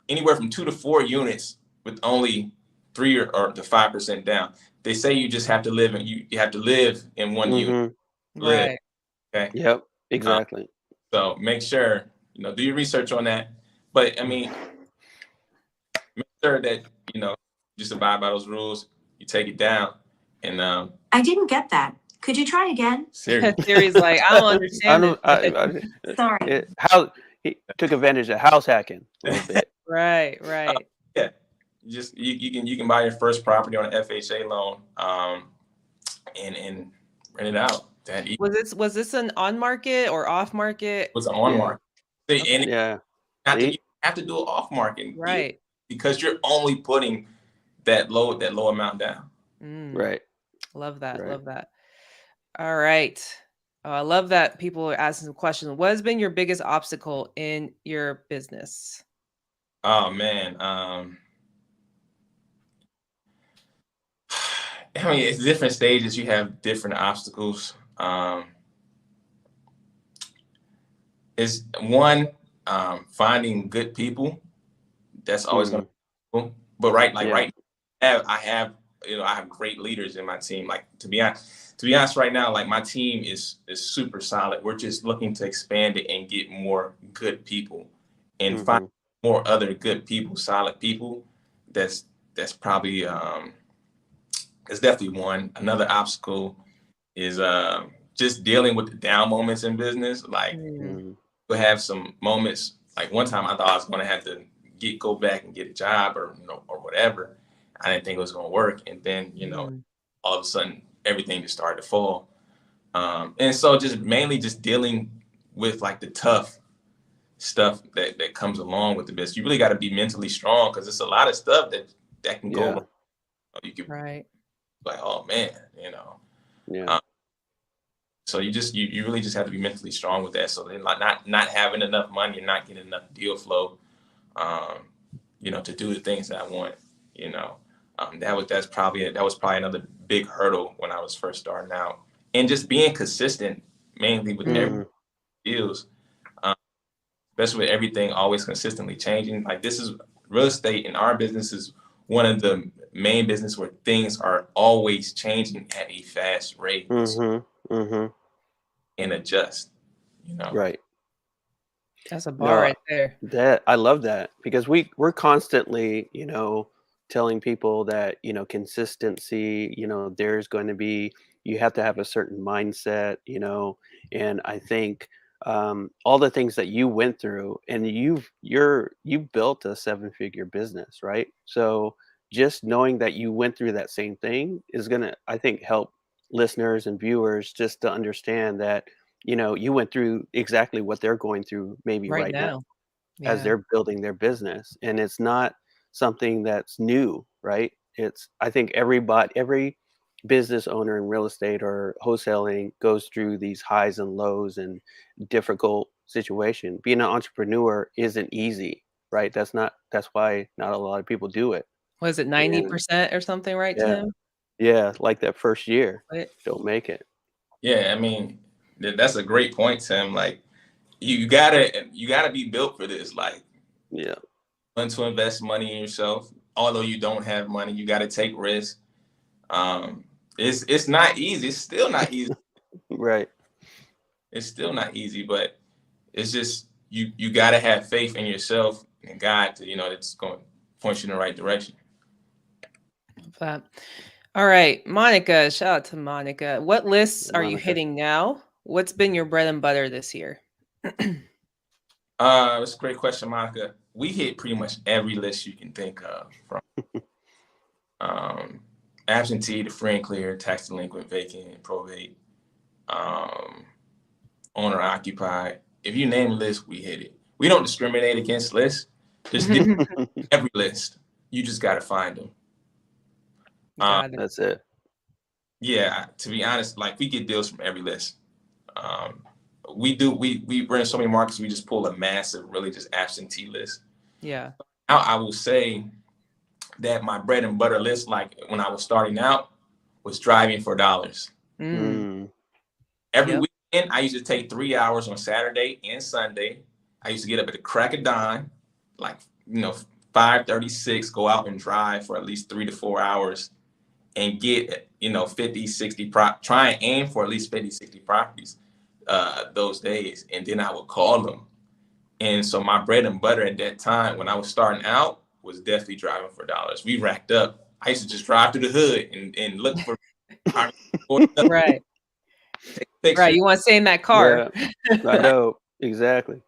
anywhere from 2 to 4 units with only 3 or to 5% down. They say you just have to live in you have to live in one unit. Hmm. Live, Right. okay. Yep. Um, Exactly. so make sure do your research on that. But I mean, make sure that just abide by those rules. You take it down, and I didn't get that. Could you try again? serious. Siri's like, I don't I understand don't. Sorry. How he took advantage of house hacking a little bit. Right. Right. Yeah, you can buy your first property on an FHA loan, and rent it out. That Was this an on market or off market? was on Yeah. market. And Okay. Yeah. you have to do it off market, Right. because you're only putting that low amount down. Mm. Right. Love that. Right. Love that. All right. Oh, I love that people are asking some questions. What has been your biggest obstacle in your business? Oh man, I mean, it's different stages. You have different obstacles. Is one, finding good people. That's always going Mm, to be difficult. But yeah. right now, I have I have great leaders in my team. Like to be honest, right now, like my team is super solid. We're just looking to expand it and get more good people, and find Hmm. more other good people, solid people. That's probably it's definitely one. Another obstacle is just dealing with the down moments in business. Like Mm, Mm, we'll have some moments. Like one time, I thought I was going to have to go back and get a job, or or whatever. I didn't think it was going to work, and then mm, all of a sudden everything just started to fall. And so just mainly just dealing with like the tough stuff that comes along with the business. You really got to be mentally strong, because it's a lot of stuff that can go yeah. wrong. You could right. like, oh man, Yeah. Um, so you really just have to be mentally strong with that. So then, like not having enough money and not getting enough deal flow, um, to do the things that I want, you know, that was probably another big hurdle when I was first starting out, and just being consistent, mainly with every Mm, Mm, deals, um, especially with everything always consistently changing. Like this is real estate in our business is one of the main business where things are always changing at a fast rate, hmm. Hmm. and adjust. Right. that's a bar No, right there. that I love that because we're constantly, telling people that, consistency, there's going to be you have to have a certain mindset, and I think all the things that you went through, and you built a 7-figure business, right? So just knowing that you went through that same thing is gonna, I think, help listeners and viewers just to understand that, you went through exactly what they're going through maybe Right right now now. as Yeah. they're building their business, and it's not something that's new, right? It's, I think, every business owner in real estate or wholesaling goes through these highs and lows and difficult situation. Being an entrepreneur isn't easy, right? That's why not a lot of people do it. Was it And 90% or something, right, yeah, Tim? yeah, like that first year, What? don't make it. Yeah, I mean, that's a great point, Tim. Like, you gotta be built for this. Like, Yeah, want to invest money in yourself. Although you don't have money, you got to take risks. It's not easy. It's still not easy. right. It's still not easy, but it's just you got to have faith in yourself and God to it's going to point you in the right direction. That. All right, Monica, shout out to Monica. What lists are you Monica. hitting now? What's been your bread and butter this year? That's a great question, Monica. We hit pretty much every list you can think of, from absentee to free and clear, tax delinquent, vacant, probate, owner occupied. If you name a list, we hit it. We don't discriminate against lists. Just every list. You just got to find them. Got it. That's it. Yeah, to be honest, like, we get deals from every list. We're in so many markets, we just pull a massive, really just absentee list. Yeah. Now, I will say that my bread and butter list, like when I was starting out, was driving for dollars. Every Yep. weekend, I used to take 3 hours on Saturday and Sunday. I used to get up at the crack of dawn, like 5:36, go out and drive for at least 3 to 4 hours and get 50, 60 try and aim for at least 50, 60 properties those days, and then I would call them. And so my bread and butter at that time, when I was starting out, was definitely driving for dollars. We racked up. I used to just drive through the hood and look for Right. take pictures. Right. You want to stay in that car. Yeah, I know exactly.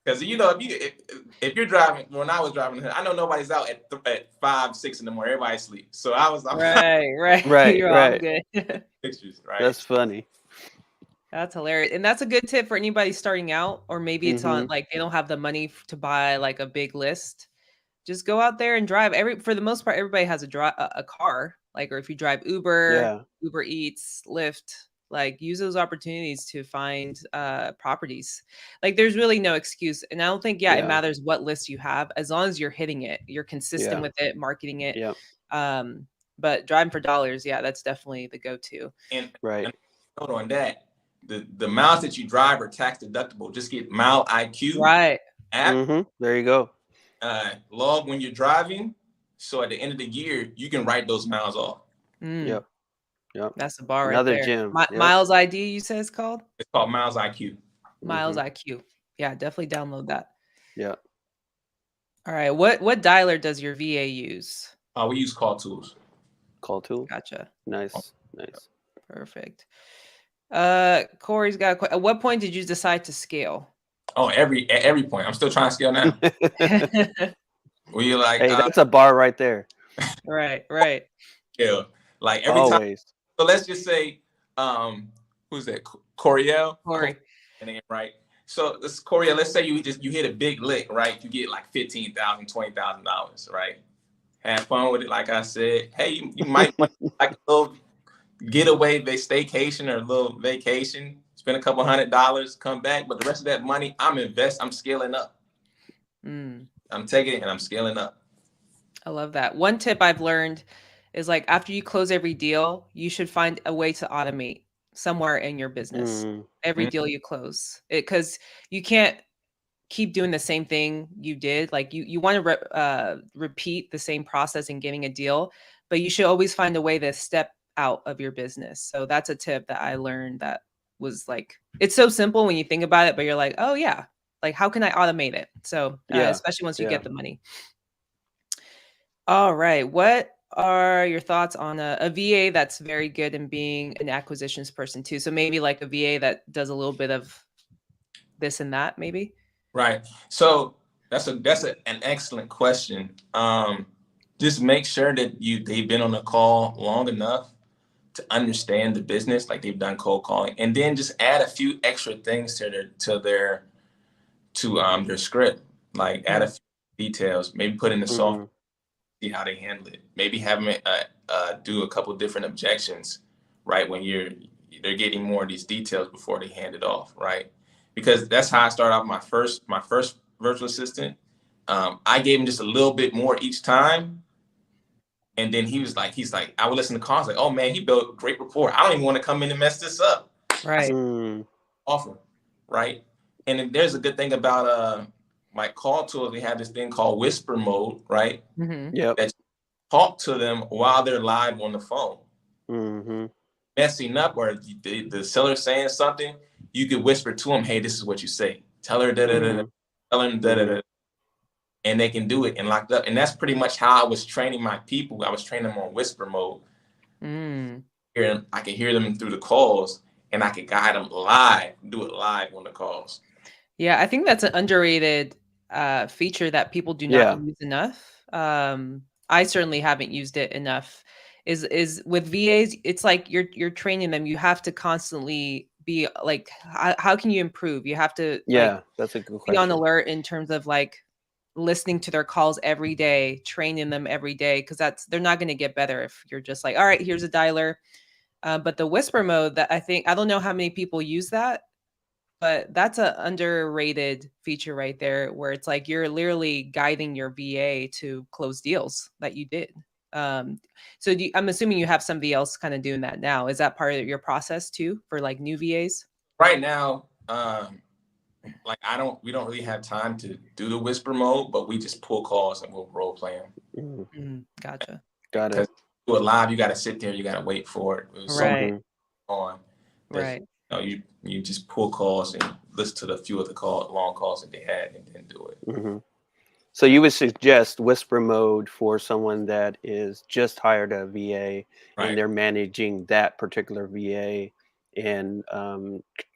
Because if you're driving, when I was driving, I know nobody's out at 5, 6 in the morning. Everybody sleeps. So I'm Right. Right, You're all right. good. pictures, right? That's funny. That's hilarious. And that's a good tip for anybody starting out, or maybe it's on like they don't have the money to buy like a big list. Just go out there and drive. For the most part, everybody has a car. Like, or if you drive Uber, Uber Eats, Lyft, like use those opportunities to find properties. Like, there's really no excuse. And I don't think it matters what list you have, as long as you're hitting it, you're consistent with it, marketing it. Yeah. But driving for dollars, that's definitely the go-to. And Right. note on that, the miles that you drive are tax deductible. Just get Mile IQ Right. app. There you go. Log when you're driving, so at the end of the year you can write those miles off. Yep. That's the bar Another right there. gym. Miles ID, you said it's called? It's called Miles IQ. Miles IQ. Yeah, definitely download that. Yeah. All right. What dialer does your VA use? We use Call Tools. Call tool. Gotcha. Nice. Perfect. Corey's got at what point did you decide to scale? Oh, at every point. I'm still trying to scale now. We like, hey, that's a bar right there. Right. Yeah, like every Always. time. So let's just say, who's that? Coriel. Corey. Right. So this Coriel, let's say you hit a big lick, right? You get like $15,000, $20,000, right? Have fun with it, like I said. Hey, you might want like a little getaway, staycation, or a little vacation. Spend a couple $100, come back, but the rest of that money, I'm scaling up. I'm taking it and I'm scaling up. I love that. One tip I've learned is, like, after you close every deal, you should find a way to automate somewhere in your business. Every deal you close, because you can't keep doing the same thing you did. Like, you want to repeat the same process in getting a deal, but you should always find a way to step out of your business. So that's a tip that I learned that was like, it's so simple when you think about it, but you're like, oh yeah, like, how can I automate it? So especially once you get the money. All right. What are your thoughts on a VA that's very good in being an acquisitions person too? So maybe like a VA that does a little bit of this and that, maybe? Right. So that's an excellent question. Just make sure that they've been on the call long enough to understand the business, like they've done cold calling, and then just add a few extra things to their script, like add a few details, maybe put in the software, see how they handle it. Maybe have them do a couple different objections, right? When they're getting more of these details before they hand it off, right? Because that's how I started off my first virtual assistant. I gave him just a little bit more each time. And then he's like, I would listen to calls like, oh man, he built a great rapport. I don't even want to come in and mess this up. Right. Offer, right? And then there's a good thing about my call tools. We have this thing called whisper mode, right? Yep. That talk to them while they're live on the phone. Messing up or the seller saying something, you could whisper to them, hey, this is what you say. Tell her da-da-da-da. Tell them da-da-da. And they can do it and locked up. And that's pretty much how I was training my people. I was training them on whisper mode. I could hear them through the calls and I could guide them live, do it live on the calls. Yeah, I think that's an underrated feature that people do not use enough. I certainly haven't used it enough. Is with VAs, it's like you're training them. You have to constantly be like, how can you improve? You have to that's a good be question. on alert in terms of like listening to their calls every day, training them every day, because they're not going to get better if you're just like, all right, here's a dialer. But the whisper mode, that I don't know how many people use that, but that's an underrated feature right there, where it's like you're literally guiding your VA to close deals that you did. So I'm assuming you have somebody else kind of doing that now. Is that part of your process too for like new VAs? Right now, like we don't really have time to do the whisper mode, but we just pull calls and we'll role play them. Gotcha. Got it. Because do it live, you got to sit there, you got to wait for it. Right. On. Right. You just pull calls and listen to the few of the long calls that they had and then do it. So you would suggest whisper mode for someone that is just hired a VA and they're managing that particular VA and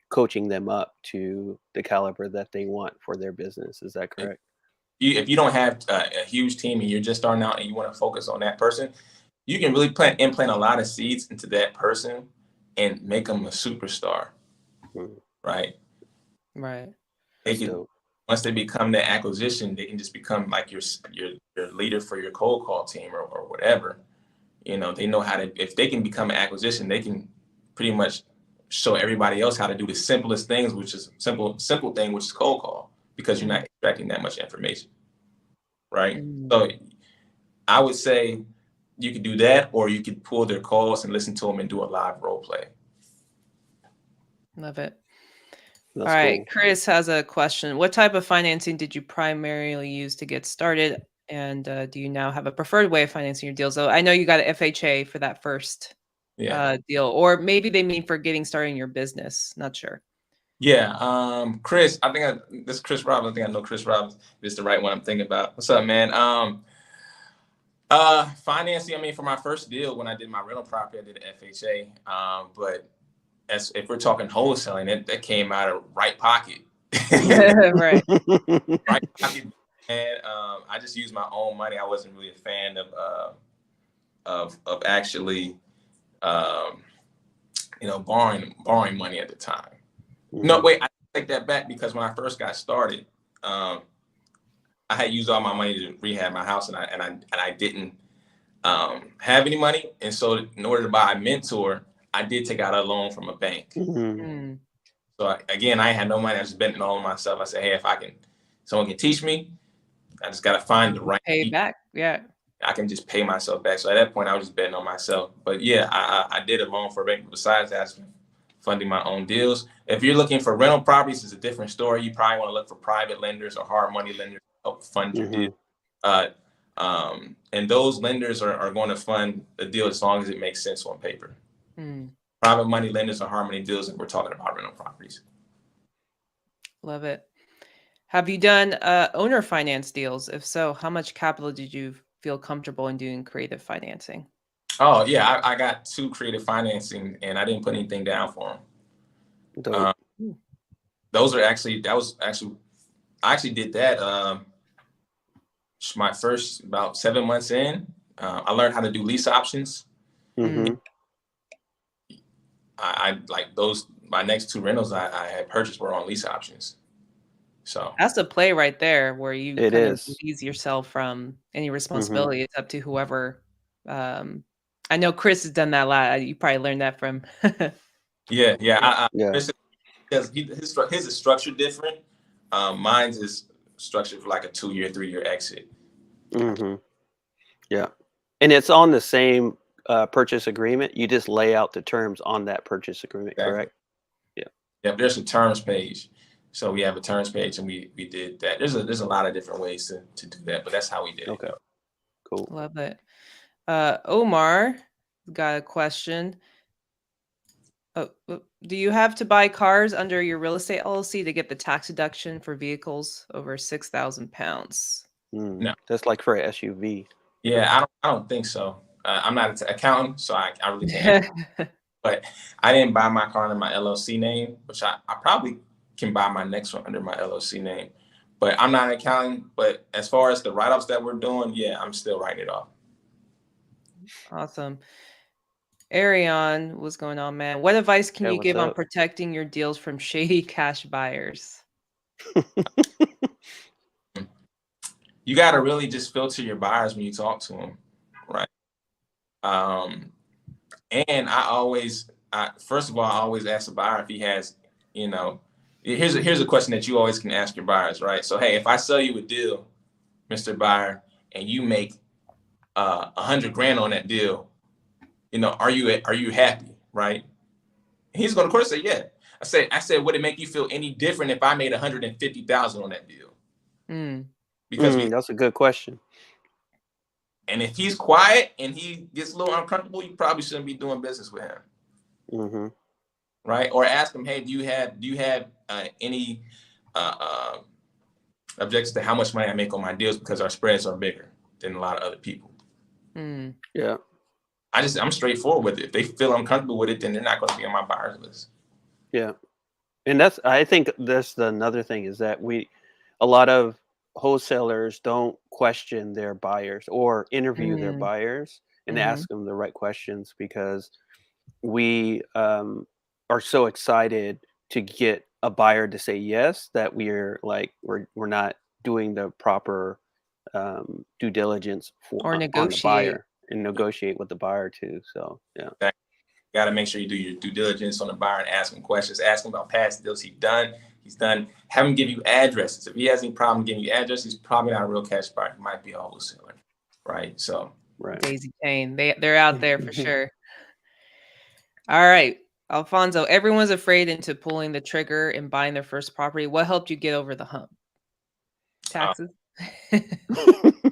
coaching them up to the caliber that they want for their business. Is that correct? If you don't have a huge team and you're just starting out and you want to focus on that person, you can really implant a lot of seeds into that person and make them a superstar. Right. They can, once they become that acquisition, they can just become like your leader for your cold call team or whatever. You know, they know how to, if they can become an acquisition, they can pretty much show everybody else how to do the simplest things, which is simple thing, which is cold call, because you're not extracting that much information. Right. So I would say you could do that, or you could pull their calls and listen to them and do a live role play. Love it. That's all right. cool. Chris has a question. What type of financing did you primarily use to get started? And do you now have a preferred way of financing your deals? So I know you got an FHA for that first deal, or maybe they mean for getting started in your business. Not sure. Yeah. Chris, this is Chris Robbins. I think I know Chris Robbins. This is the right one I'm thinking about. What's up, man? Financing, I mean, for my first deal, when I did my rental property, I did an FHA. But if we're talking wholesaling, that came out of right pocket. Right. Right pocket. And I just used my own money. I wasn't really a fan of actually, borrowing money at the time. No, wait, I take that back, because when I first got started, I had used all my money to rehab my house, and I didn't have any money. And so in order to buy a mentor, I did take out a loan from a bank. So again, I had no money. I just spent it all on myself. I said, hey, someone can teach me, I just got to find the right pay back. Yeah. I can just pay myself back. So at that point, I was just betting on myself. But yeah, I did a loan for a bank. Besides that, funding my own deals. If you're looking for rental properties, it's a different story. You probably want to look for private lenders or hard money lenders to help fund your deal. And those lenders are going to fund the deal as long as it makes sense on paper. Private money lenders or hard money deals if we're talking about rental properties. Love it. Have you done owner finance deals? If so, how much capital did you feel comfortable in doing creative financing? Oh, yeah, I got 2 creative financing, and I didn't put anything down for them. those are actually, I actually did that my first about 7 months in. I learned how to do lease options. Mm-hmm. I like those. My next 2 rentals I had purchased were on lease options. So That's a play right there, where you It kind of is. ease yourself from any Mm-hmm. responsibility. It's up to whoever. I know Chris has done that a lot. You probably learned that from. yeah. Yeah. Because his is structured different. Mine's is structured for like a 2-year, 3-year exit. Mm-hmm. Yeah. And it's on the same purchase agreement. You just lay out the terms on that purchase agreement, Exactly. correct? Yeah. Yeah, there's a terms page. So we have a terms page, and we did that. There's a lot of different ways to do that, but that's how we did Okay. it. Cool. Love it. Omar got a question. Do you have to buy cars under your real estate LLC to get the tax deduction for vehicles over 6,000 pounds? No. That's like for an SUV. Yeah, I don't think so. I'm not an accountant, so I really can't. But I didn't buy my car under my LLC name, which I probably can buy my next one under my LLC name. But I'm not an accountant. But as far as the write-offs that we're doing, yeah, I'm still writing it off. Awesome. Arion, what's going on, man? What advice can Yeah, you what's give on up? protecting your deals from shady cash buyers? You got to really just filter your buyers when you talk to them, right? And first of all, I always ask the buyer if he has, here's a question that you always can ask your buyers, right? So, hey, if I sell you a deal, Mr. Buyer, and you make $100,000 on that deal, are you happy, right? And he's going to, of course, say, yeah. I said, would it make you feel any different if I made $150,000 on that deal? Because that's a good question. And if he's quiet and he gets a little uncomfortable, you probably shouldn't be doing business with him. Mm-hmm. Right? Or ask him, hey, do you have any objections to how much money I make on my deals, because our spreads are bigger than a lot of other people. Yeah. I'm straightforward with it. If they feel uncomfortable with it, then they're not going to be on my buyers list. Yeah. And I think that's another thing, is that a lot of wholesalers don't question their buyers or interview their buyers and ask them the right questions, because we are so excited to get a buyer to say yes that we're not doing the proper due diligence Or on the negotiate. buyer and negotiate with the buyer too. So yeah. Got to make sure you do your due diligence on the buyer and ask him questions. Ask him about past deals he's done. Have him give you addresses. If he has any problem giving you addresses, he's probably not a real cash buyer. He might be a wholesaler, right? So Daisy Chain, they're out there for sure. All right, Alfonso. Everyone's afraid into pulling the trigger and buying their first property. What helped you get over the hump? Taxes.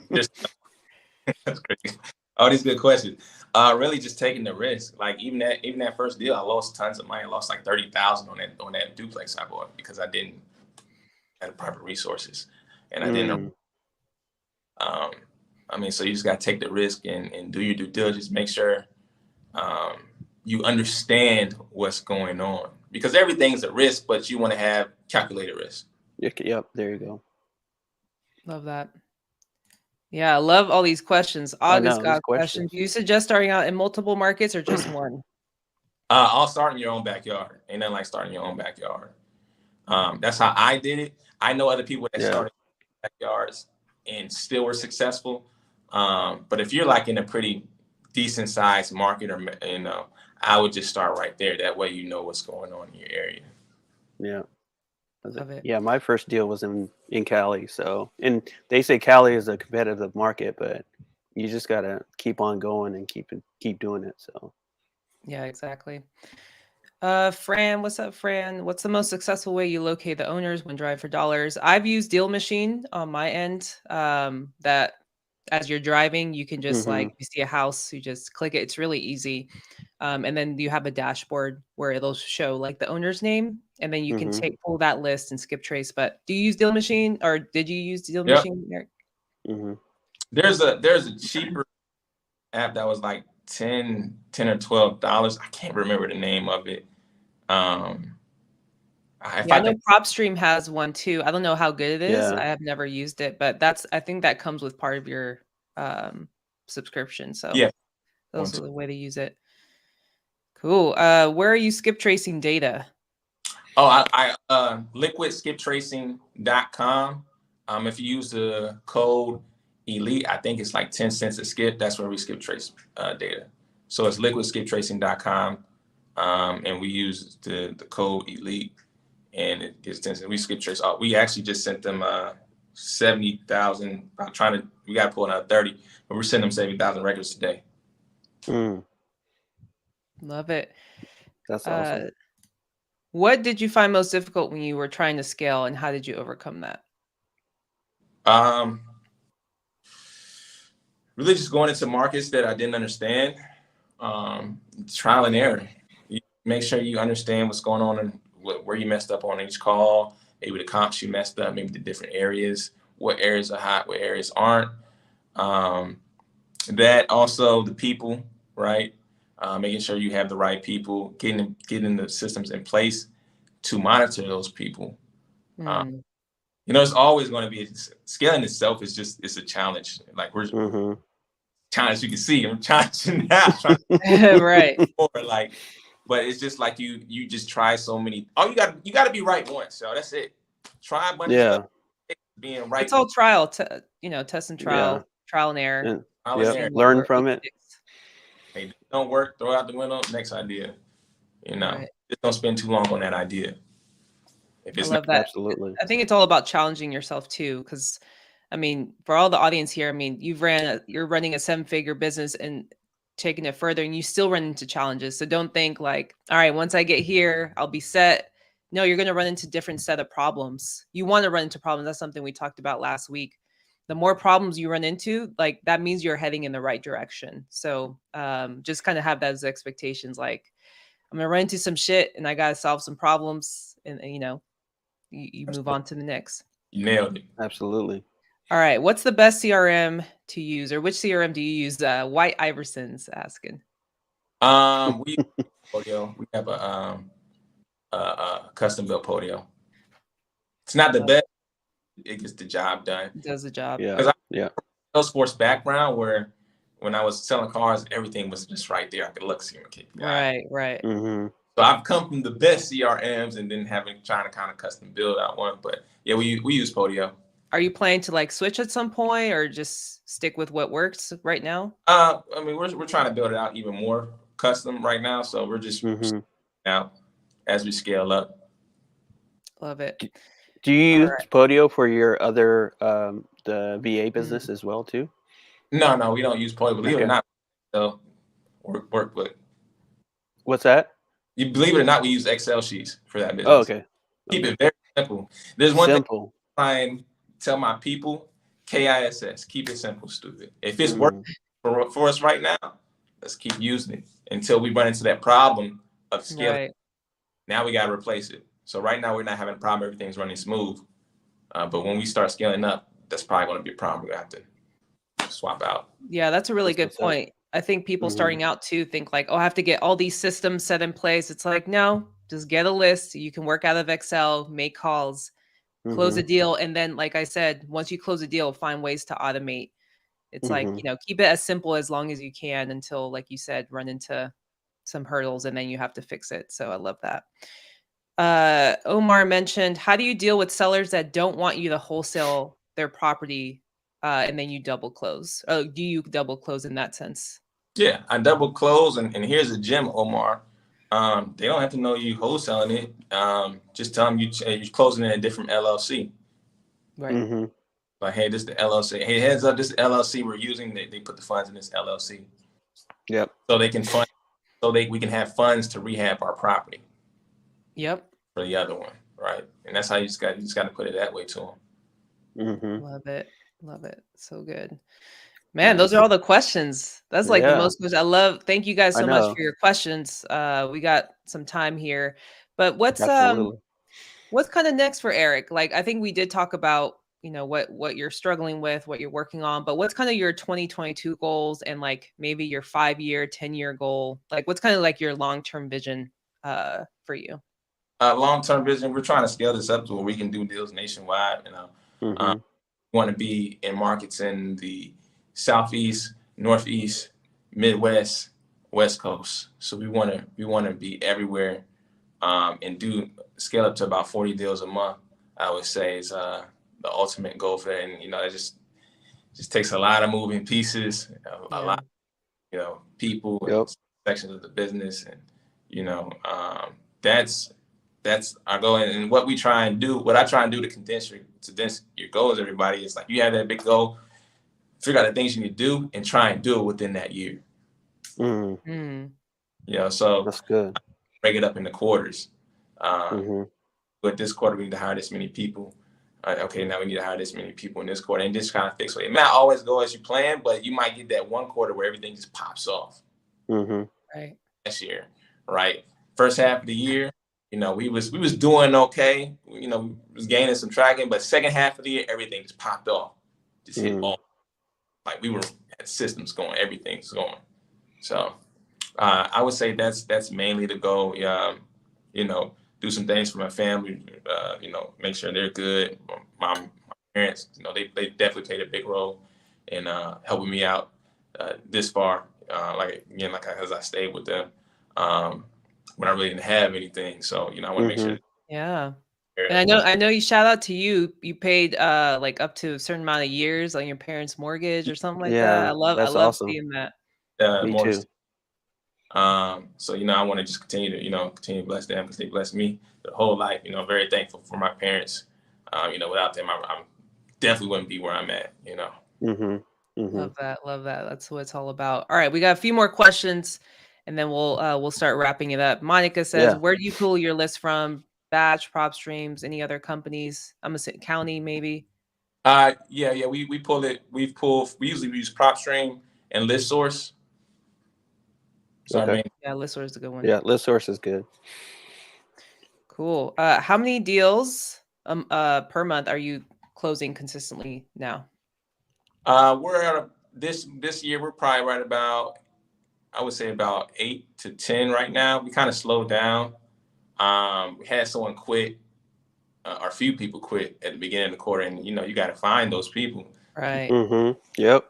That's crazy. All these good questions. Really just taking the risk. Like even that first deal, I lost tons of money. I lost like 30,000 on that duplex I bought because I didn't have the proper resources, and I didn't. So you just got to take the risk and do your due diligence. Make sure you understand what's going on, because everything's a risk, but you want to have calculated risk. Yep. There you go. Love that. Yeah, I love all these questions. August got a question. Do you suggest starting out in multiple markets or just one? I'll start in your own backyard. Ain't nothing like starting in your own backyard. That's how I did it. I know other people that started in backyards and still were successful. But if you're like in a pretty decent sized market, or I would just start right there. That way you know what's going on in your area. Yeah. Love it. Yeah, my first deal was in Cali. So, and they say Cali is a competitive market, but you just gotta keep on going and keep doing it. So, yeah, exactly. Fran, what's up, Fran? What's the most successful way you locate the owners when driving for dollars? I've used Deal Machine on my end. That as you're driving, you can just like, you see a house, you just click it. It's really easy. And then you have a dashboard where it'll show like the owner's name, and then you can pull that list and skip trace. But do you use Deal Machine, or did you use Deal Machine, Eric? There's a cheaper app that was like $10 or $12. I can't remember the name of it. Yeah, I know PropStream has one too. I don't know how good it is. Yeah. I have never used it, but I think that comes with part of your subscription. So Yeah. those are the way to use it. Cool. Where are you skip tracing data? Oh, I liquidskiptracing.com. If you use the code ELITE, I think it's like 10 cents a skip. That's where we skip trace data. So it's liquidskiptracing.com. And we use the code ELITE, and it gets 10 cents. We skip trace. We actually just sent them 70,000. We got to pull another 30, but we're sending them 70,000 records today. Love it. That's awesome. What did you find most difficult when you were trying to scale, and how did you overcome that? Really just going into markets that I didn't understand. Trial and error. You make sure you understand what's going on and where you messed up on each call, maybe the comps you messed up, maybe the different areas, what areas are hot, what areas aren't. That also the people, right? Making sure you have the right people, getting the systems in place to monitor those people. It's always going to be scaling itself it's a challenge. Like we're challenge, you can see I'm challenging now. Right. But it's just like you just try so many. You got to be right once. So that's it. Try a bunch of stuff. Being right. It's all trial, test and trial, trial and error. Learn from it. Hey, don't work, throw out the window. Next idea. Right. Just don't spend too long on that idea. I love that. Absolutely. I think it's all about challenging yourself too, because I mean, for all the audience here, I mean, you're running a 7-figure business and taking it further, and you still run into challenges. So don't think like, all right, once I get here, I'll be set. No, you're going to run into different set of problems. You want to run into problems. That's something we talked about last week. The more problems you run into, like that means you're heading in the right direction. So just kind of have those expectations. Like I'm going to run into some shit and I got to solve some problems, and you move on to the next. You nailed it. Absolutely. All right. What's the best CRM to use, or which CRM do you use? White Iverson's asking. We use Podio. We have a custom built Podio. It's not the best. It gets the job done. It does the job. Yeah. Salesforce background where when I was selling cars, everything was just right there. I could look, see my KPI. Right. So I've come from the best CRMs and then trying to kind of custom build out one. But yeah, we use Podio. Are you planning to like switch at some point, or just stick with what works right now? I mean, we're trying to build it out even more custom right now. So we're just out as we scale up. Love it. Do you use Podio for your other the VA business as well too? No, we don't use Podio. Believe it or not, so work with. What's that? You believe it or not, we use Excel sheets for that business. Oh, okay. Keep it very simple. There's one thing I tell my people: KISS. Keep it simple, stupid. If it's working for us right now, let's keep using it until we run into that problem of scaling. Right. Now we got to replace it. So right now we're not having a problem. Everything's running smooth. But when we start scaling up, that's probably going to be a problem. We have to swap out. Yeah, that's a really good point. I think people starting out too think like, oh, I have to get all these systems set in place. It's like, no, just get a list. You can work out of Excel, make calls, close a deal. And then, like I said, once you close a deal, find ways to automate. It's like, keep it as simple as long as you can until, like you said, run into some hurdles and then you have to fix it. So I love that. Omar mentioned, how do you deal with sellers that don't want you to wholesale their property and then you double close? Oh, do you double close in that sense? Yeah, I double close. And here's a gem, Omar. They don't have to know you wholesaling it. Just tell them you're closing in a different LLC. Right. Like, hey, this is the LLC. Hey, heads up, this is the LLC we're using. They put the funds in this LLC. Yep. So they can fund. We can have funds to rehab our property. Yep. For the other one, right? And that's how you just got to put it that way to them. Love it. So good. Man, those are all the questions. That's like the most questions. Thank you guys so much for your questions. We got some time here, but what's kind of next for Eric? Like, I think we did talk about, what you're struggling with, what you're working on, but what's kind of your 2022 goals and like maybe your 5-year, 10-year goal? Like, what's kind of like your long-term vision for you? long-term vision, we're trying to scale this up to where we can do deals nationwide. Mm-hmm. We want to be in markets in the Southeast, Northeast, Midwest, West Coast. So we want to be everywhere, and scale up to about 40 deals a month. I would say is the ultimate goal for that. And that just takes a lot of moving pieces, a lot, people and sections of the business, and that's our goal. And what I try and do to condense your goals, everybody, is like you have that big goal, figure out the things you need to do, and try and do it within that year. So that's good. Break it up into quarters. Mm-hmm. But this quarter we need to hire this many people. Okay, now we need to hire this many people in this quarter, and just kind of fix it. It might not always go as you plan, but you might get that one quarter where everything just pops off. Mm-hmm. Right. Next year, right? First half of the year, we was doing okay. We was gaining some traction, but second half of the year, everything just popped off. Just hit all. Like we had systems going, everything's going. So I would say that's mainly the goal. Do some things for my family, make sure they're good. My parents, they definitely played a big role in helping me out this far. As I stayed with them when I really didn't have anything. So, I want to make sure. Yeah. And I know you, shout out to you. You paid like up to a certain amount of years on your parents' mortgage or something like that. I love awesome. seeing that. Me too. So, I want to just continue to bless them because they blessed me the whole life. Very thankful for my parents. Without them, I definitely wouldn't be where I'm at, Mm-hmm. Love that. That's what it's all about. All right. We got a few more questions and then we'll start wrapping it up. Monica says, where do you pull your list from? Batch, prop streams, any other companies? I'm gonna say county, maybe. Yeah. We pull it. We usually use PropStream and List Source. So okay. Yeah, List Source is a good one. Yeah, List Source is good. Cool. How many deals per month are you closing consistently now? We're at this year. We're probably right about, I would say about 8 to 10 right now. We kind of slowed down. We had someone quit, or a few people quit at the beginning of the quarter, and you got to find those people. Right. Mm-hmm. Yep.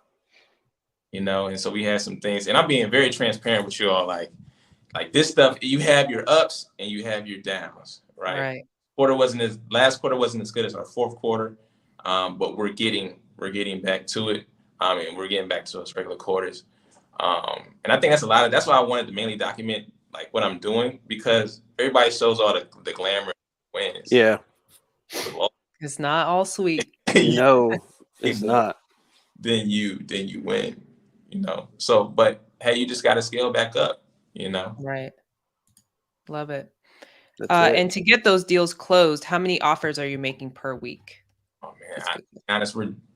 And so we had some things, and I'm being very transparent with you all. Like this stuff, you have your ups and you have your downs, right? Right. Last quarter wasn't as good as our fourth quarter, but we're getting back to it. And we're getting back to those regular quarters. And I think that's why I wanted to mainly document like what I'm doing, because everybody shows all the glamour wins. Yeah. It's not all sweet. No, it's not. Then you win, So, but hey, you just got to scale back up, Right. Love it. That's it. And to get those deals closed, how many offers are you making per week? Oh man,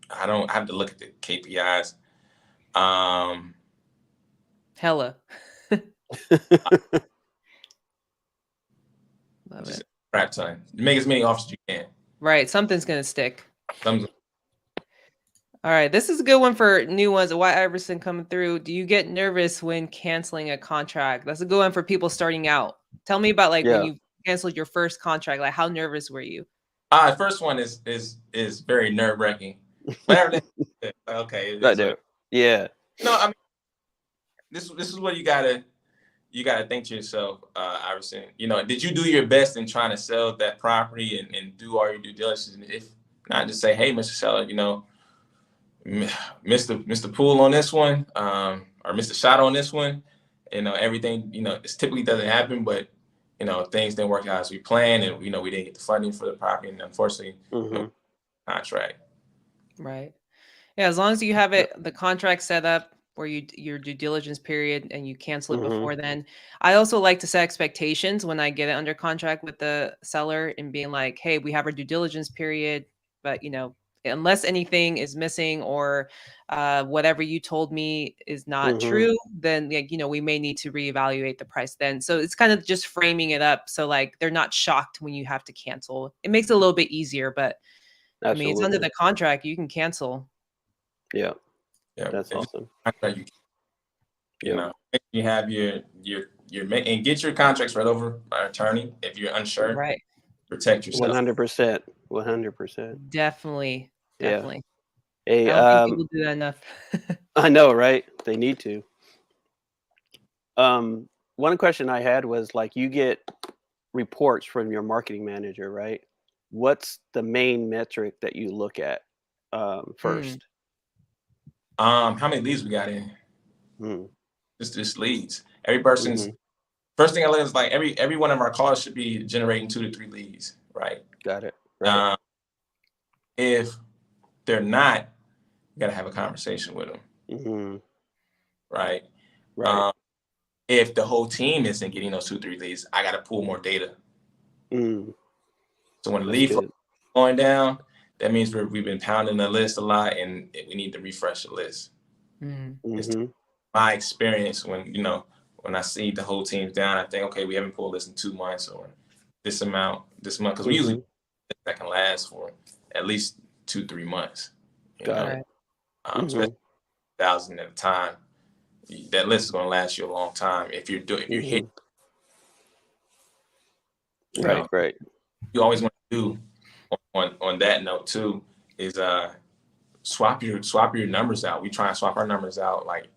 I don't have to look at the KPIs. Hella. Love it. Crap ton. Make as many offers as you can. Right. Something's gonna stick. All right. This is a good one for new ones. White Iverson coming through. Do you get nervous when canceling a contract? That's a good one for people starting out. Tell me about when you canceled your first contract. Like, how nervous were you? First one is very nerve-wracking. Whatever. Okay. Yeah. I mean, this is what you gotta think to yourself, Iverson. Did you do your best in trying to sell that property and do all your due diligence? And if not, just say, hey, Mr. Seller, Mr. Pool on this one, or Mr. Shot on this one. Everything. This typically doesn't happen, but things didn't work out as we planned, and we didn't get the funding for the property, and unfortunately, contract. Right. Yeah, as long as you have the contract set up where your due diligence period and you cancel it before then. I also like to set expectations when I get it under contract with the seller and being like, hey, we have our due diligence period, but unless anything is missing or whatever you told me is not true, then we may need to reevaluate the price then. So it's kind of just framing it up so like they're not shocked when you have to cancel. It makes it a little bit easier, but Absolutely. I mean, it's under the contract, you can cancel. Yeah, that's awesome. You have your and get your contracts read over by attorney if you're unsure. Right. Protect yourself. 100%. 100%. Definitely. Yeah. Definitely. Hey, I don't think people do that enough. I know, right? They need to. One question I had was like, you get reports from your marketing manager, right? What's the main metric that you look at first? How many leads we got in? Hmm. Just leads. Every person's first thing I look at is like every one of our calls should be generating 2 to 3 leads, right? Got it. Right. If they're not, you gotta have a conversation with them, right? Right. If the whole team isn't getting those 2, 3 leads, I gotta pull more data. So when the lead flow is going down, that means we've been pounding the list a lot, and we need to refresh the list. It's my experience when I see the whole team's down, I think, okay, we haven't pulled this in 2 months or this month, because we usually that can last for at least 2-3 months. Got it. So that's 1,000 at a time. That list is going to last you a long time if you're hitting. Right. You always want to do on that note too is swap your numbers out. We try and swap our numbers out, like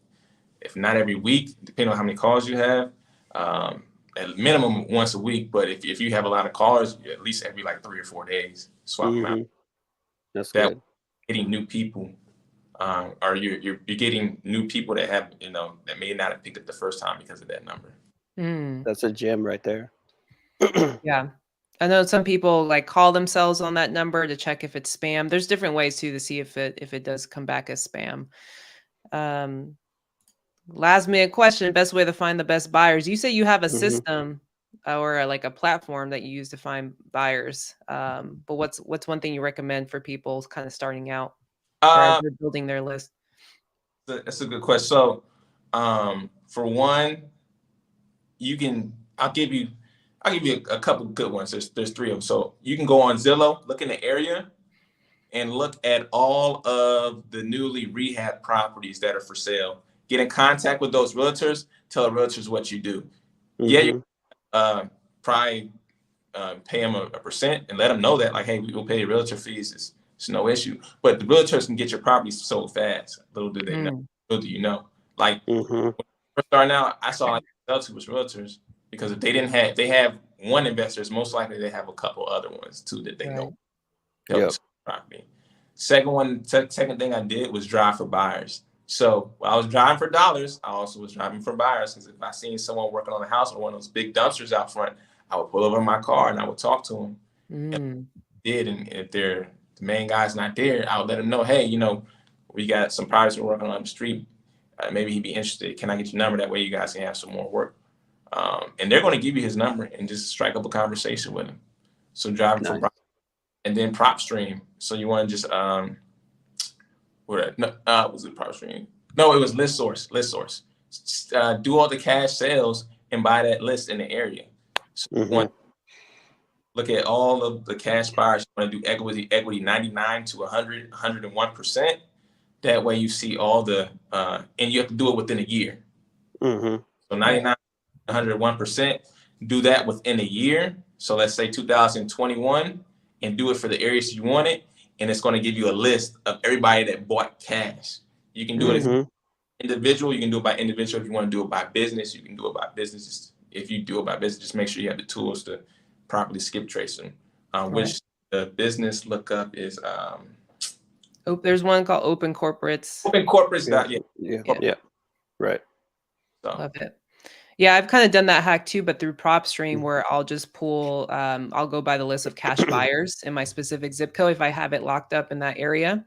if not every week, depending on how many calls you have, at minimum once a week. But if you have a lot of callers, at least every like 3 or 4 days, swap them out. That's good. Getting new people, or you're getting new people that have that may not have picked up the first time because of that number. That's a gem right there. Yeah. I know some people like call themselves on that number to check if it's spam. There's different ways too to see if it does come back as spam. Last minute question, best way to find the best buyers. You say you have a system or like a platform that you use to find buyers. But what's one thing you recommend for people kind of starting out or as they're building their list? That's a good question. So for one, I'll give you a couple good ones. There's 3 of them. So you can go on Zillow, look in the area, and look at all of the newly rehabbed properties that are for sale. Get in contact with those realtors. Tell the realtors what you do. Yeah, you probably pay them a percent and let them know that, like, hey, we will pay your realtor fees. It's no issue. But the realtors can get your properties sold fast. Little do they know. Little do you know. Like when we're starting out, I saw like realtors because if they have one investor, it's most likely they have a couple other ones too that they know. Property. Second thing I did was drive for buyers. So while I was driving for dollars, I also was driving for buyers. Because if I seen someone working on a house with one of those big dumpsters out front, I would pull over in my car and I would talk to them. And if the main guy's not there, I would let them know, hey, we got some projects we're working on the street. Maybe he'd be interested. Can I get your number? That way you guys can have some more work. And they're going to give you his number and just strike up a conversation with him. So driving for buyers. And then prop stream. So you want to just was it prop stream? No, it was list source. Do all the cash sales and buy that list in the area. So you want to look at all of the cash buyers. You want to do equity 99 to 100, 101%. That way you see all the and you have to do it within a year. So 99, 101%. Do that within a year. So let's say 2021. And do it for the areas you want it, and it's going to give you a list of everybody that bought cash. You can do it as individual. You can do it by individual. If you want to do it by business, you can do it by business. If you do it by business, just make sure you have the tools to properly skip trace them. Which the business lookup is. There's one called Open Corporates. Open Corporates. Yeah. Right. So. Love it. Yeah, I've kind of done that hack too, but through PropStream, where I'll just pull, I'll go by the list of cash buyers in my specific zip code if I have it locked up in that area.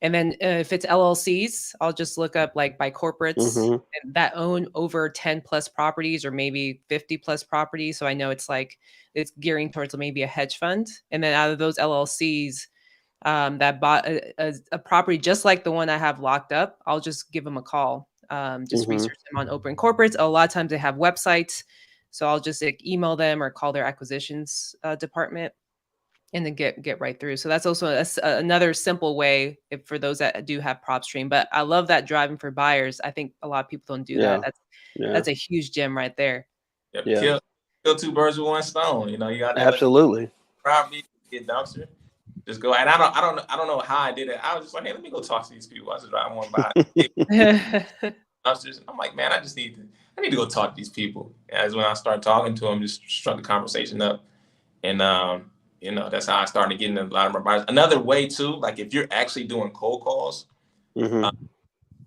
And then if it's LLCs, I'll just look up like by corporates that own over 10 plus properties or maybe 50 plus properties. So I know it's gearing towards maybe a hedge fund. And then out of those LLCs that bought a property just like the one I have locked up, I'll just give them a call. Just research them on Open Corporates. A lot of times they have websites. So I'll just email them or call their acquisitions department and then get right through. So that's also another simple way for those that do have PropStream. But I love that driving for buyers. I think a lot of people don't do that. That's a huge gem right there. Yep. Yeah. Kill two birds with one stone. You know, you got that Absolutely. property, get dumpster. Just go. And I don't know how I did it. I was just like, hey, let me go talk to these people. I was just driving one by dumpsters. I'm like, man, I need to go talk to these people. As when I started talking to them, just struck the conversation up. And you know, that's how I started getting a lot of my buyers. Another way too, like if you're actually doing cold calls, a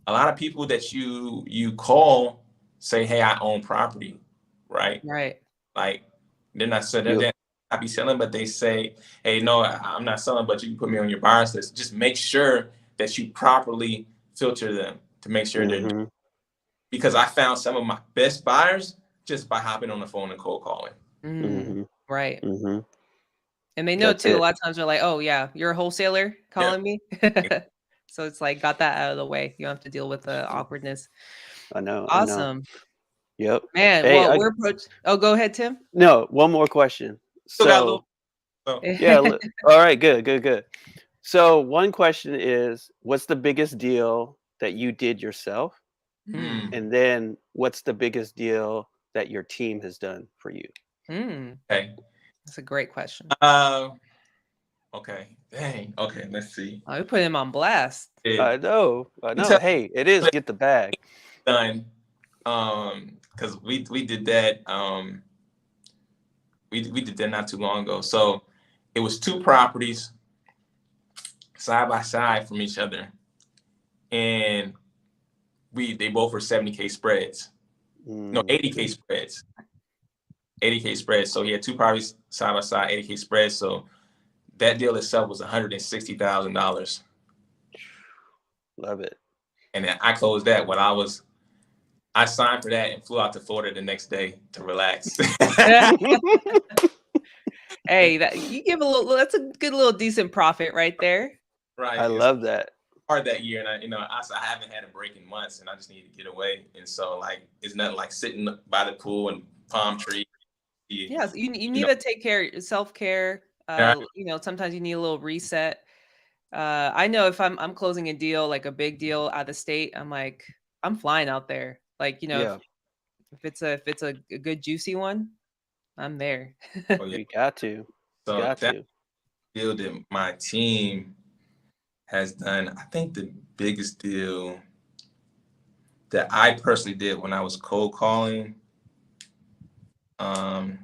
lot of people that you call say, hey, I own property, right? Right. Like they're not selling, they're not be selling, but they say, hey, no, I'm not selling, but you can put me on your buyers list. Just make sure that you properly filter them to make sure they're, because I found some of my best buyers just by hopping on the phone and cold calling. Right. And they know too, a lot of times they're like, oh yeah, you're a wholesaler calling me. So it's like, got that out of the way. You don't have to deal with the awkwardness. I know. Awesome. Yep. Man, hey, well, we're approaching. Oh, go ahead, Tim. No, one more question. So, yeah. All right. Good. So one question is, what's the biggest deal that you did yourself? And then what's the biggest deal that your team has done for you? Okay. That's a great question. Okay. Dang. Okay. Let's see. I put him on blast. I know. Hey, it is get the bag. Done. Because we did that. We did that not too long ago. So it was two properties side by side from each other, and they both were 70K spreads. No, 80K spreads. 80K spreads. So he had two properties side by side, 80K spreads. So that deal itself was $160,000. Love it. And then I closed that when I signed for that and flew out to Florida the next day to relax. Hey, you give a little. That's a good little decent profit right there. Right. I love that. Hard that year, and I haven't had a break in months, and I just needed to get away. And so like it's nothing like sitting by the pool and palm tree. Yes, you need to take care of self-care. You know, sometimes you need a little reset. I know if I'm closing a deal, like a big deal out of state, I'm flying out there. Like, you know, if it's a good juicy one, I'm there. You got to. So that deal that my team has done, I think the biggest deal that I personally did when I was cold calling, I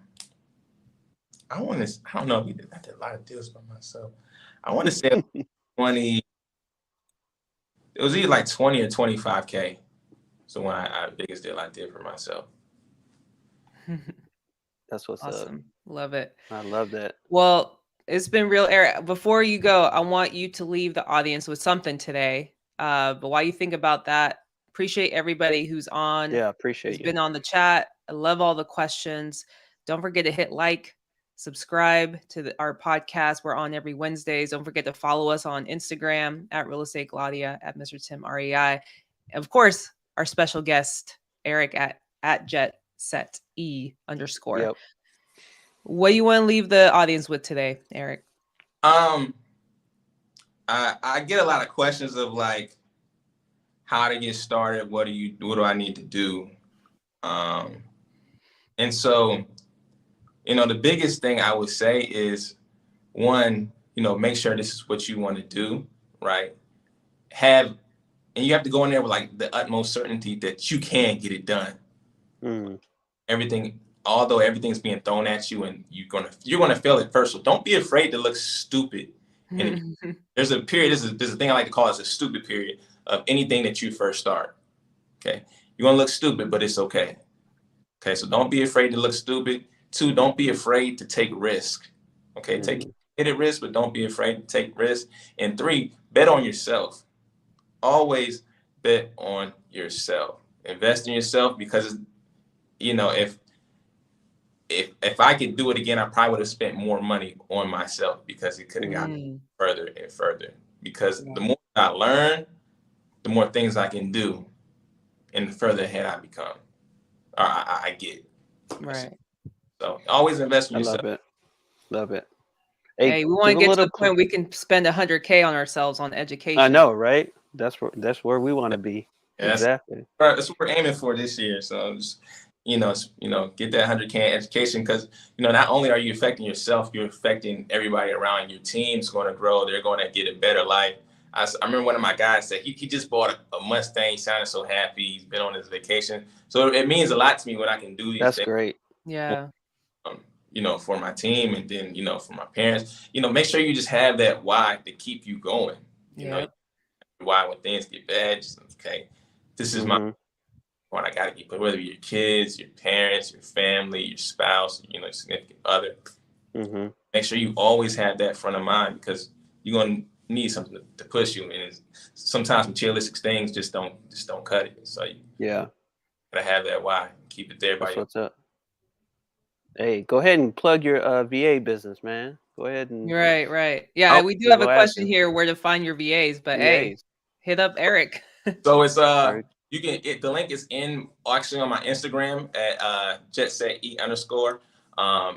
don't know if I did a lot of deals by myself. I want to say 20, it was either like 20 or 25K. So when I biggest deal I did for myself. That's what's awesome. up. Love it. I love that. Well, it's been real, Eric. Before you go, I want you to leave the audience with something today. But while you think about that, appreciate everybody who's on. Yeah, appreciate you. Been on the chat. I love all the questions. Don't forget to hit like, subscribe to our podcast. We're on every Wednesdays. Don't forget to follow us on Instagram at Real Estate Gladia, at Mr. Tim REI. And of course, our special guest, Eric at JetSetE_. Yep. What do you want to leave the audience with today, Eric? I get a lot of questions of like how to get started. What do I need to do? And so, you know, the biggest thing I would say is, one, you know, make sure this is what you want to do, right? And you have to go in there with like the utmost certainty that you can get it done. Although everything's being thrown at you and you're gonna fail at first. So don't be afraid to look stupid. And there's a period, there's a thing I like to call a stupid period of anything that you first start. Okay. You're gonna look stupid, but it's okay. Okay, so don't be afraid to look stupid. 2, don't be afraid to take risk. Okay, take a risk, but don't be afraid to take risk. And 3, bet on yourself. Always bet on yourself. Invest in yourself, because, you know, if I could do it again, I probably would have spent more money on myself, because it could have gotten further and further. Because the more I learn, the more things I can do, and the further ahead I become, or I get. Right. So always invest in yourself. Love it. Hey, we want to get to the point we can spend $100K on ourselves on education. I know, right? That's where we want to be. Yeah, exactly. That's what we're aiming for this year. So just get that 100K education, because, not only are you affecting yourself, you're affecting everybody around. Your team's going to grow. They're going to get a better life. I remember one of my guys said he just bought a Mustang. He sounded so happy. He's been on his vacation. So it means a lot to me when I can do these That's things. great. Yeah. For my team, and then, for my parents, make sure you just have that why to keep you going. Why when things get bad, just, okay, this is my what I got to keep, whether your kids, your parents, your family, your spouse, your significant other. Make sure you always have that front of mind, because you're going to need something to push you. And sometimes materialistic things just don't cut it. So you gotta have that why. Keep it there by That's you. what's up. Hey, go ahead and plug your VA business, man. Go ahead and Right. Yeah, we do have a go ask question him. here where to find your VAs, but hey, VAs. hit up Eric. So it's Very- you can the link is actually on my Instagram at jetset_,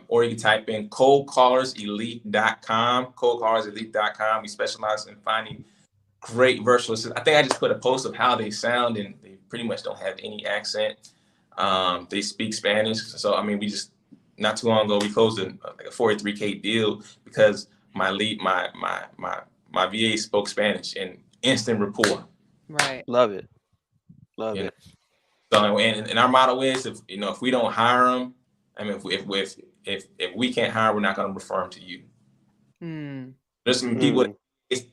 or you can type in coldcallerselite.com. Coldcallerselite.com. We specialize in finding great virtual assistants. I think I just put a post of how they sound, and they pretty much don't have any accent. They speak Spanish. So I mean, we just not too long ago we closed a 43K deal because my VA spoke Spanish, and instant rapport. Right. Love it. Love it. So and our motto is, if we don't hire them, I mean, if we can't hire, we're not going to refer them to you. There's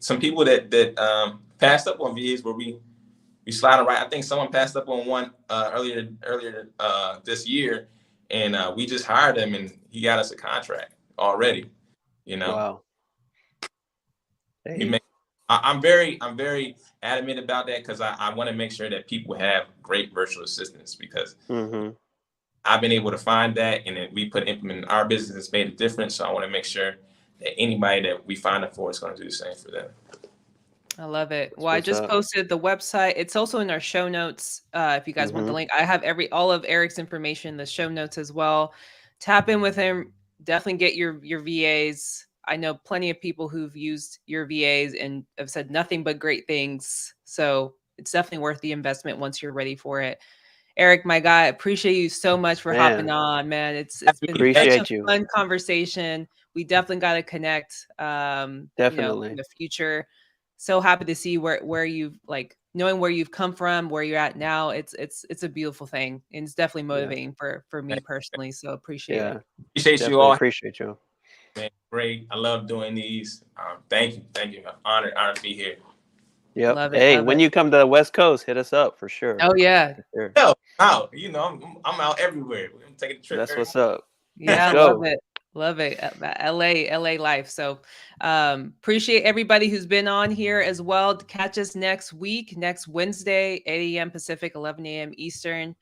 some people that passed up on VAs where we slide right. I think someone passed up on one earlier this year, and we just hired him, and he got us a contract already. Wow. Hey. I'm very adamant about that, because I want to make sure that people have great virtual assistants, because I've been able to find that, and then we implement in our business. It's made a difference. So I want to make sure that anybody that we find it for is going to do the same for them. I love it. Well, I just posted the website. It's also in our show notes. If you guys want the link, I have all of Eric's information in the show notes as well. Tap in with him. Definitely get your VAs. I know plenty of people who've used your VAs and have said nothing but great things. So it's definitely worth the investment once you're ready for it. Eric, my guy, appreciate you so much for hopping on, man. It's been such a fun conversation. We definitely got to connect. Definitely in the future. So happy to see where you've knowing where you've come from, where you're at now. It's a beautiful thing, and it's definitely motivating for me personally. So appreciate it. Appreciate you all. Appreciate you. Man, great. I love doing these. Thank you. I'm honored to be here. Yep. Love it, hey, when you come to the West Coast, hit us up for sure. Oh yeah. Sure. Out. I'm out everywhere. We're taking a trip. That's what's up. Yeah, love it. Love it. LA life. So appreciate everybody who's been on here as well. Catch us next week, next Wednesday, 8 a.m. Pacific, 11 a.m. Eastern.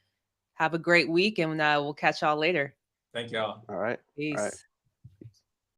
Have a great week, and we'll catch y'all later. Thank y'all. All right. Peace. All right.